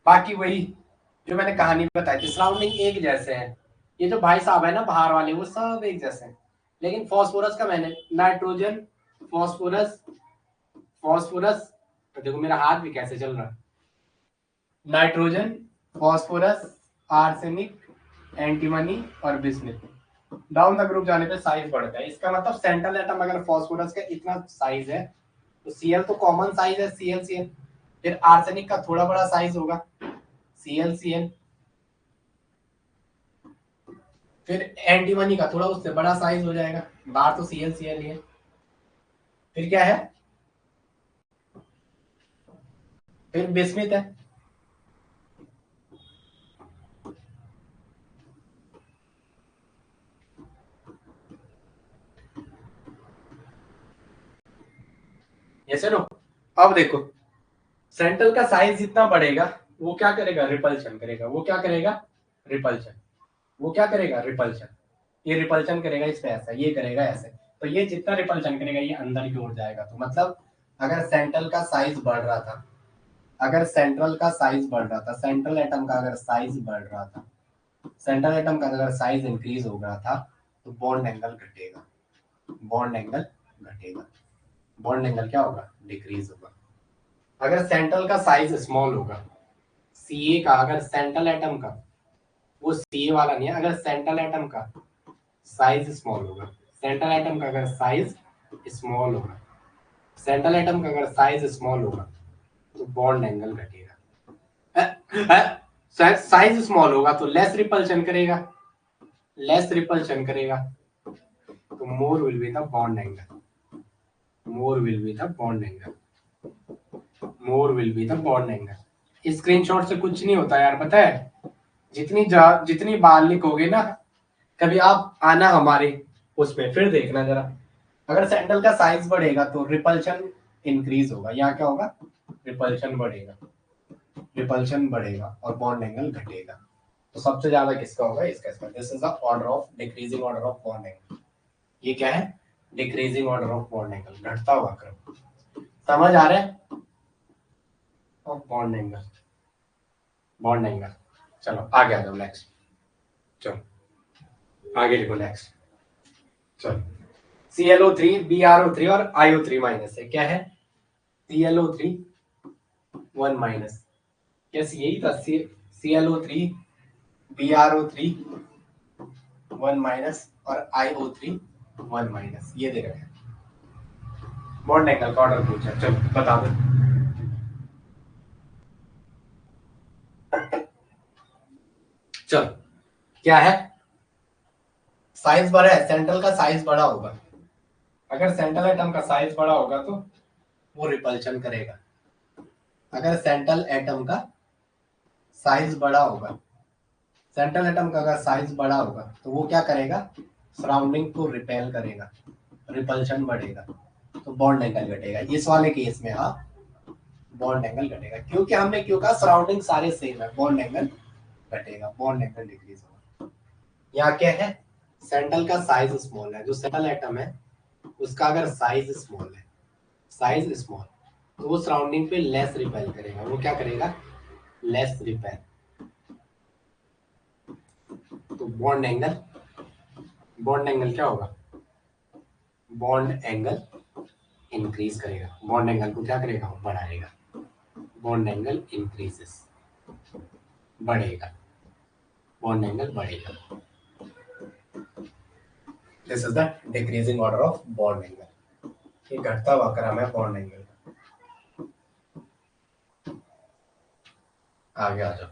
बाकी वही जो मैंने कहानी बताई थी, सराउंडिंग एक जैसे हैं। ये जो भाई साहब है ना बाहर वाले, वो सब एक जैसे हैं। लेकिन फॉस्फोरस का मैंने नाइट्रोजन, फॉस्फोरस, फॉस्फोरस, तो देखो मेरा हाथ भी कैसे चल रहा है, नाइट्रोजन, फॉस्फोरस, आर्सेनिक, एंटीमनी और बिस्मिथ। डाउन द ग्रुप जाने पे साइज बढ़ता है। इसका मतलब सेंट्रल एटम अगर फॉस्फोरस का इतना साइज है तो Cl तो कॉमन साइज है, ClCl। फिर आर्सेनिक का थोड़ा बड़ा साइज होगा, ClCl। फिर एंटीमनी का थोड़ा उससे बड़ा साइज हो जाएगा, बाहर तो ClCl ही है। फिर क्या है, फिर बिस्मिथ है। ये सुनो, अब देखो सेंट्रल का साइज जितना बढ़ेगा वो क्या करेगा, रिपल्शन करेगा। वो क्या करेगा, रिपल्शन। वो क्या करेगा, रिपल्शन। ये रिपल्शन करेगा इसमें ऐसा, ये करेगा ऐसे। तो ये जितना रिपल्शन करेगा ये अंदर की ओर जाएगा। तो मतलब अगर सेंट्रल का साइज बढ़ रहा था, अगर सेंट्रल का साइज बढ़ रहा था, सेंट्रल एटम का अगर साइज बढ़ रहा था, सेंट्रल एटम का अगर साइज इंक्रीज हो रहा था तो बॉन्ड एंगल घटेगा। बॉन्ड एंगल घटेगा। बॉन्ड एंगल क्या होगा, डिक्रीज होगा। अगर सेंट्रल का साइज स्मॉल होगा, Ca का, अगर सेंट्रल एटम का, वो Ca वाला नहीं है, अगर सेंट्रल एटम का साइज स्मॉल होगा, सेंट्रल एटम का अगर साइज स्मॉल होगा, सेंट्रल एटम का अगर साइज स्मॉल होगा तो बॉन्ड एंगल घटेगा। साइज स्मॉल होगा तो लेस रिपल्शन करेगा, लेस रिपल्शन करेगा तो more will be the bond angle, more will be the bond angle, more will be the bond angle. Screenshot से कुछ नहीं होता यार, पता है। जितनी बार लिखोगे ना, कभी आप आना हमारे उसमें फिर देखना जरा। अगर सेंट्रल का साइज बढ़ेगा तो रिपल्शन इंक्रीज होगा, यहाँ क्या होगा, रिपल्शन बढ़ेगा, रिपल्शन बढ़ेगा और बॉन्ड एंगल घटेगा। तो सबसे ज्यादा किसका होगा, इसका। इसका this is the order of decreasing order of bond angle. ये क्या है, decreasing order of bond angle, घटता हुआ क्रम। समझ आ रहा है, of bond angle, bond angle. चलो आगे आ जाओ नेक्स्ट। चलो आगे लिखो नेक्स्ट। चलो ClO3, BrO3 और IO3 माइनस है। क्या है, ClO3 1 माइनस, यस यही था, ClO3, BrO3 1 माइनस और IO3 1 माइनस, ये दे रहे हैं। बॉन्ड एंगल का ऑर्डर पूछा, चलो बता दो। चलो क्या है, साइज बड़ा है, सेंट्रल का साइज बड़ा होगा। अगर सेंट्रल एटम का साइज बड़ा होगा तो वो रिपल्शन करेगा। अगर सेंट्रल एटम का साइज बड़ा होगा, सेंट्रल एटम का अगर साइज बड़ा होगा तो वो क्या करेगा, सराउंडिंग को रिपेल करेगा, रिपल्शन बढ़ेगा, तो बॉन्ड एंगल घटेगा। इस वाले केस में हाँ बॉन्ड एंगल घटेगा, क्योंकि हमने क्यों कहा सराउंडिंग सारे सेम है, बॉन्ड एंगल घटेगा, बॉन्ड एंगल डिक्रीज होगा। यहाँ क्या है, सेंट्रल का साइज स्मॉल है, जो सेंट्रल एटम है उसका अगर साइज स्मॉल है, साइज स्मॉल, तो वो सराउंडिंग पे लेस रिपेल करेगा। वो क्या करेगा, लेस रिपेल, तो बॉन्ड एंगल क्या होगा, बॉन्ड एंगल इंक्रीज करेगा, बॉन्ड एंगल को क्या करेगा, बढ़ाएगा, बॉन्ड एंगल इंक्रीजेस, बढ़ेगा, बॉन्ड एंगल बढ़ेगा। This is the decreasing order of bond angle, ये घटता हुआ क्रम है बॉन्ड एंगल का। आगे आ जाओ,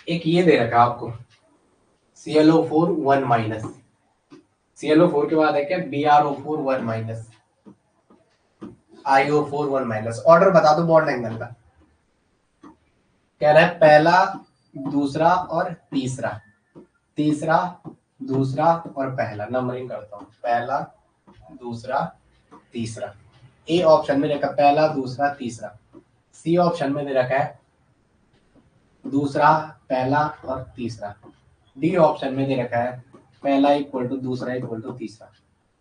एक ये दे रखा आपको ClO4 1 माइनस, ClO4 के बाद है क्या BrO4 1 minus, IO4 1 minus. Order बता दो बॉन्ड एंगल का, कह रहा है पहला दूसरा और तीसरा, तीसरा दूसरा और पहला, नंबरिंग करता हूं, पहला दूसरा तीसरा। ए ऑप्शन में रखा पहला दूसरा तीसरा, सी ऑप्शन में दे रखा है दूसरा पहला और तीसरा, डी ऑप्शन में दे रखा है पहला इक्वल टू दूसरा इक्वल टू तीसरा।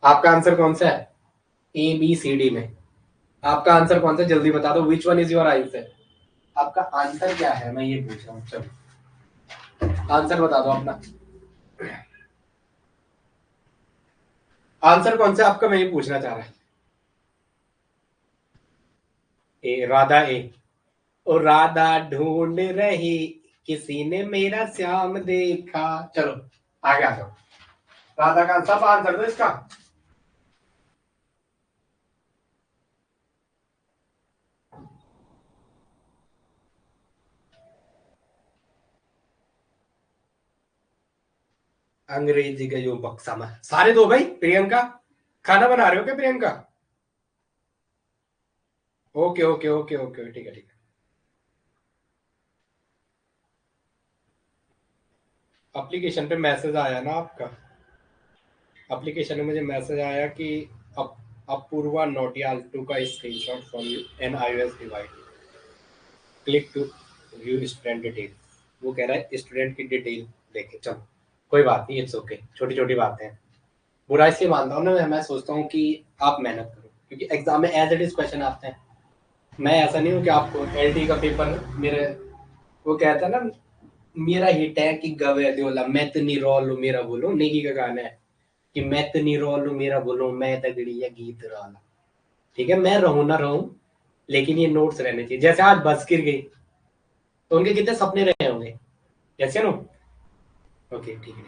आपका आंसर कौन सा है, ए बी सी डी में आपका आंसर कौन सा, जल्दी बता दो, which one is your answer, आपका आंसर क्या है, मैं ये पूछ रहा हूँ। चलो आंसर बता दो अपना, आंसर कौन सा आपका, मैं ये पूछना चाह रहा है। ए राधा, ए ओ राधा ढूंढ रही किसी ने मेरा श्याम देखा। चलो आगे आ जाओ, राधा का सब आंसर दो इसका। अंग्रेजी का जो बक्सा में सारे दो भाई। प्रियंका खाना बना रहे हो क्या Priyanka, okay okay okay okay ठीक है ठीक है। एप्लीकेशन पे मैसेज आया ना आपका, एप्लीकेशन में मुझे मैसेज आया कि Apurva Notiyal took a screenshot from an iOS device, click to view student detail. वो कह रहा है स्टूडेंट की डिटेल देखे। चलो कोई बात नहीं, इट्स ओके, छोटी छोटी बातें हैं। बुरा इसलिए मानता हूँ ना, मैं सोचता हूँ कि आप मेहनत करो, क्योंकि एग्जाम में एज इट इज क्वेश्चन आते हैं। मैं ऐसा नहीं हूँ कि आपको LT का पेपर मेरे, वो कहता है ना मेरा हिट है कि गवे द्योला मैं तो नहीं रोलू मेरा बोलो, नेगी का गाना है कि मैं तो नहीं रोलू मेरा बोलो, मैं तगड़ी या गीत रोला। ठीक है, मैं रहूं ना रहूं, लेकिन ये नोट्स रहने चाहिए। जैसे आज बस गिर गई तो उनके कितने सपने रहे होंगे, जैसे नो, ओके ठीक है।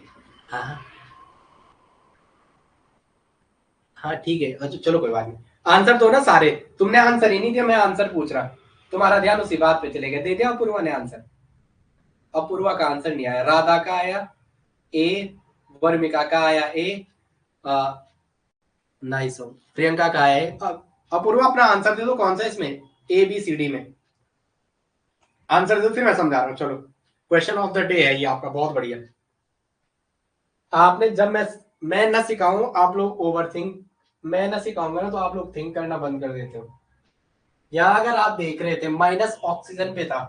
हाँ हाँ हाँ ठीक है, अच्छा चलो कोई बात नहीं। आंसर तो ना सारे, तुमने आंसर ही नहीं दिया, मैं आंसर पूछ रहा, तुम्हारा ध्यान उसी बात पे चले गया। दे दिया अपूर्वा ने आंसर, अपूर्वा का आंसर नहीं आया, राधा का आया ए, वर्मिका का आया ए, नाइस हो, प्रियंका का है। अपूर्वा अपना आंसर दे दो, कौन सा इसमें ABCD में आंसर दे दो, फिर मैं समझा रहा हूँ। चलो क्वेश्चन ऑफ द डे है ये आपका, बहुत बढ़िया। आपने जब मैं ना सिखाऊं आप लोग ओवर थिंक, मैं ना सिखाऊंगा ना तो आप लोग थिंक करना बंद कर देते हो। यहाँ अगर आप देख रहे थे माइनस ऑक्सीजन पे था,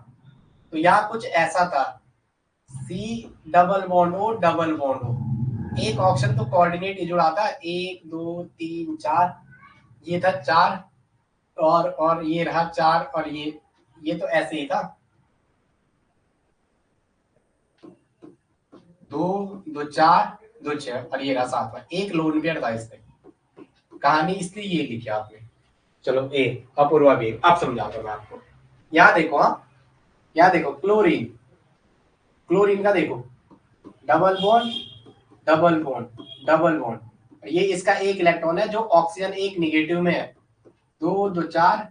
तो यहाँ कुछ ऐसा था C double bond O double bond O, एक ऑप्शन तो कोऑर्डिनेट ही जुड़ा था 1 2 3 4, ये था 4 और ये रहा 4 और ये तो ऐसे ही था 2 2 4 2 6 और ये रहा 7, एक लोन पेयर था इसमें। कहानी इसलिए ये लिखी आपने। चलो ए अपूर्वा बी, अब समझाता हूं मैं आपको। यहाँ देखो, हाँ यहाँ देखो क्लोरीन, क्लोरीन का देखो double bond double bond double bond, ये इसका एक इलेक्ट्रॉन है जो ऑक्सीजन एक निगेटिव में है, 2 2 4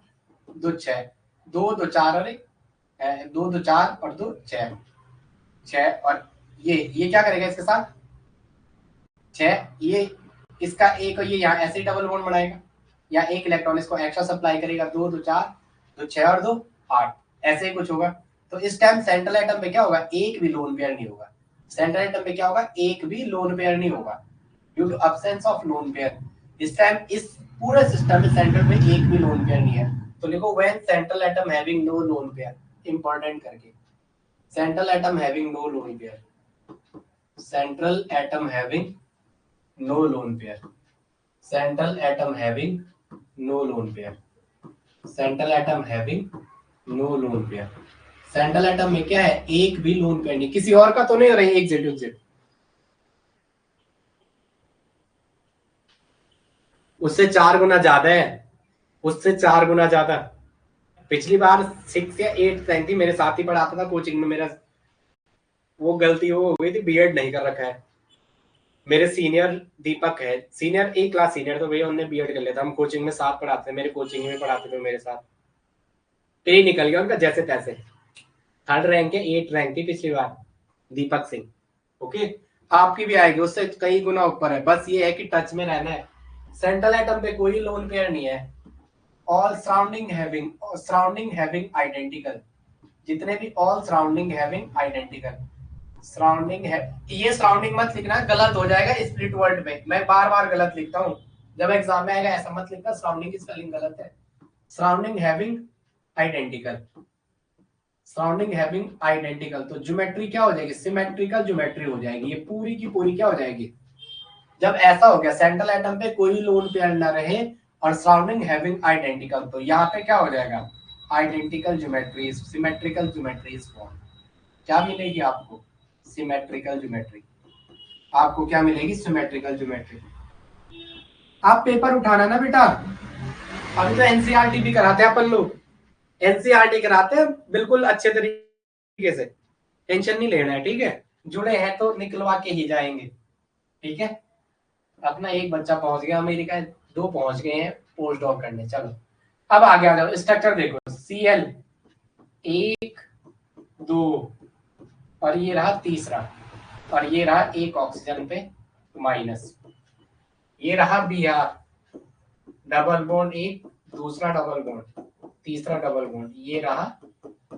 2 6, 2 2 4 और 2 2 4 और 2 6 6, और ये क्या करेगा इसके साथ 6, ये इसका एक और ये यहाँ ऐसे ही डबल बॉन्ड बनाएगा, या एक इलेक्ट्रॉन इसको एक्स्ट्रा सप्लाई करेगा, 2 2 4 2 6 और 2 8, ऐसे ही कुछ होगा। तो इस टाइम सेंट्रल एटम पे क्या होगा, एक भी लोन पेयर नहीं होगा, सेंट्रल एटम पे क्या होगा, एक भी लोन पेयर नहीं होगा due to absence of lone pair. इस टाइम इस पूरे सिस्टम में सेंटर पे एक भी लोन पेयर नहीं है। तो लिखो when central atom having no lone pair, important करके, central atom having no lone pair, central atom having no lone pair, central atom having no lone pair, central atom having no lone pair. Central atom में क्या है, एक भी लोन पेयर नहीं, किसी और का तो नहीं हो रही, एक जेड जेड, उससे 4 गुना ज्यादा है, उससे 4 गुना ज्यादा। पिछली बार 6 या 8 रैंक थी, मेरे साथ ही पढ़ाता था कोचिंग में, मेरा वो गलती वो हो गई थी, बीएड नहीं कर रखा है। मेरे सीनियर दीपक है, सीनियर एक क्लास सीनियर, तो भैया उन्होंने बीएड कर लिया था, हम कोचिंग में साथ पढ़ाते थे, मेरे कोचिंग में पढ़ाते थे मेरे साथ, फिर ही निकल गया उनका जैसे तैसे। 3rd रैंक है, 8 रैंक थी पिछली बार, दीपक सिंह। ओके, आपकी भी आएगी, उससे कई गुना ऊपर है, बस ये है कि टच में रहना है। सेंट्रल एटम पे कोई लोन पेयर नहीं है, ऑल सराउंडिंग हैविंग आइडेंटिकल, जितने भी all surrounding having identical, surrounding है, ये सराउंडिंग मत लिखना, गलत हो जाएगा स्प्लिट वर्ड में, मैं बार बार गलत लिखता हूँ, जब एग्जाम में आएगा ऐसा मत लिखना सराउंडिंग की स्पेलिंग गलत है। Surrounding having identical, surrounding having identical, तो ज्योमेट्री क्या हो जाएगी, सिमेट्रिकल ज्योमेट्री हो जाएगी, ये पूरी की पूरी क्या हो जाएगी। जब ऐसा हो गया सेंट्रल एटम पे कोई लोन पेयर ना रहे और सराउंडिंग हैविंग आइडेंटिकल, तो यहाँ पे क्या हो जाएगा, identical geometries, symmetrical geometries form. क्या मिलेगी आपको, सिमेट्रिकल ज्योमेट्री, आपको क्या मिलेगी, सिमेट्रिकल ज्योमेट्री। आप पेपर उठाना ना बेटा, अभी तो एनसीईआरटी भी कराते हैं अपन लोग, एनसीईआरटी कराते हैं बिल्कुल अच्छे तरीके से, टेंशन नहीं लेना है, ठीक है, जुड़े हैं तो निकलवा के ही जाएंगे, ठीक है। अपना एक बच्चा पहुंच गया अमेरिका, 2 पहुंच गए हैं पोस्ट डॉक करने, चलो अब आगे आ जाओ, स्ट्रक्चर देखो, Cl 1 2, और ये रहा तीसरा, और ये रहा एक ऑक्सीजन पे माइनस, ये रहा Br, डबल बॉन्ड एक, दूसरा डबल बॉन्ड, तीसरा डबल बॉन्ड, ये रहा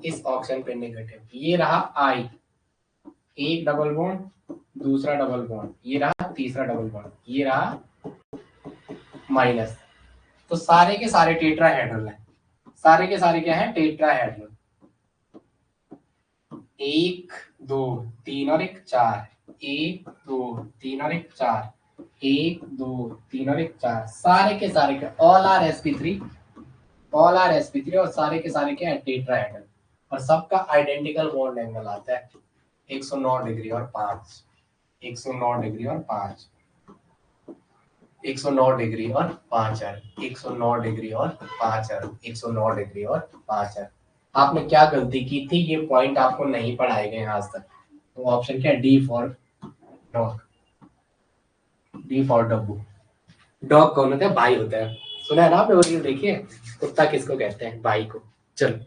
इस ऑक्सीजन पे नेगेटिव, ये रहा I, एक डबल बॉन्ड, दूसरा डबल बॉन्ड, ये रहा तीसरा डबल बॉन्ड, ये रहा माइनस। तो सारे के सारे टेट्राहेड्रल है, सारे के सारे क्या है, टेट्राहेड्रल, 1 2 3 और 1 4, 1 2 3 और 1 4, 1 2 3 और 1 4, सारे के सारे क्या, all are sp3, all are sp3, और सारे के सारे क्या है, टेट्राहेड्रल, और सबका आइडेंटिकल बॉन्ड एंगल आता है 109 डिग्री और 5, 109 डिग्री और 5, 109 डिग्री और 5 है, 109 डिग्री और 5 है, 109 डिग्री और 5 है। आपने क्या गलती की थी, ये पॉइंट आपको नहीं पढ़ाए गए आज तक, तो ऑप्शन क्या है, D for dog, D for Dabbu. Dog कौन होता है, भाई होता है, सुना है ना आपने, वो रील देखिए, कुत्ता किसको कहते हैं, भाई को। चलो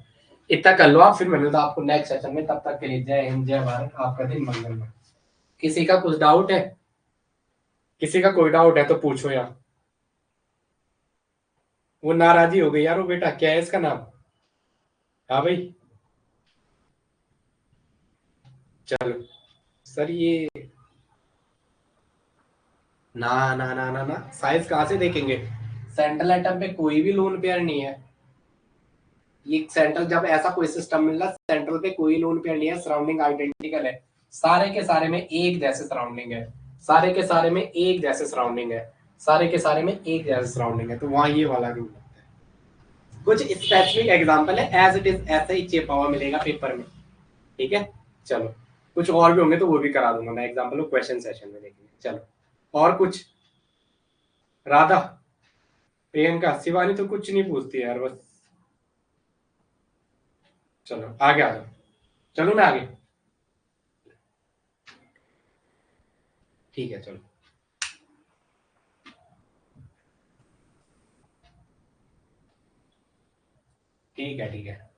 इतना कर लो आप, फिर मैं मिलता आपको नेक्स्ट सेशन में, तब तक के लिए जय हिंद, जय भारत, आपका दिन मंगलमय। किसी का कुछ डाउट है, किसी का कोई डाउट है तो पूछो यार। वो नाराजी हो गई यार, वो बेटा क्या है इसका नाम, हाँ भाई, चलो सर ये, ना ना ना ना ना, साइज कहाँ से देखेंगे, सेंट्रल एटम पे कोई भी लोन पेयर नहीं है, ये सेंट्रल, जब ऐसा कोई सिस्टम मिल रहा सेंट्रल पे कोई लोन पेयर नहीं है, सराउंडिंग आइडेंटिकल है, सारे के सारे में एक जैसे सराउंडिंग है, सारे के सारे में एक जैसे सराउंडिंग है, सारे के सारे में एक जैसे सराउंडिंग है, तो वहां ये वाला रूल लगता है। कुछ स्पेसिफिक एग्जांपल है, एज इट इज ऐसे ही चिपा हुआ मिलेगा पेपर में, ठीक है। चलो कुछ और भी होंगे तो वो भी करा दूंगा मैं एग्जांपल, क्वेश्चन सेशन में देखेंगे। चलो और कुछ, राधा, प्रियंका, शिवानी तो कुछ नहीं पूछती यार, बस चलो आगे आ जाओ, चलो मैं आगे, ठीक है चलो, ठीक है ठीक है।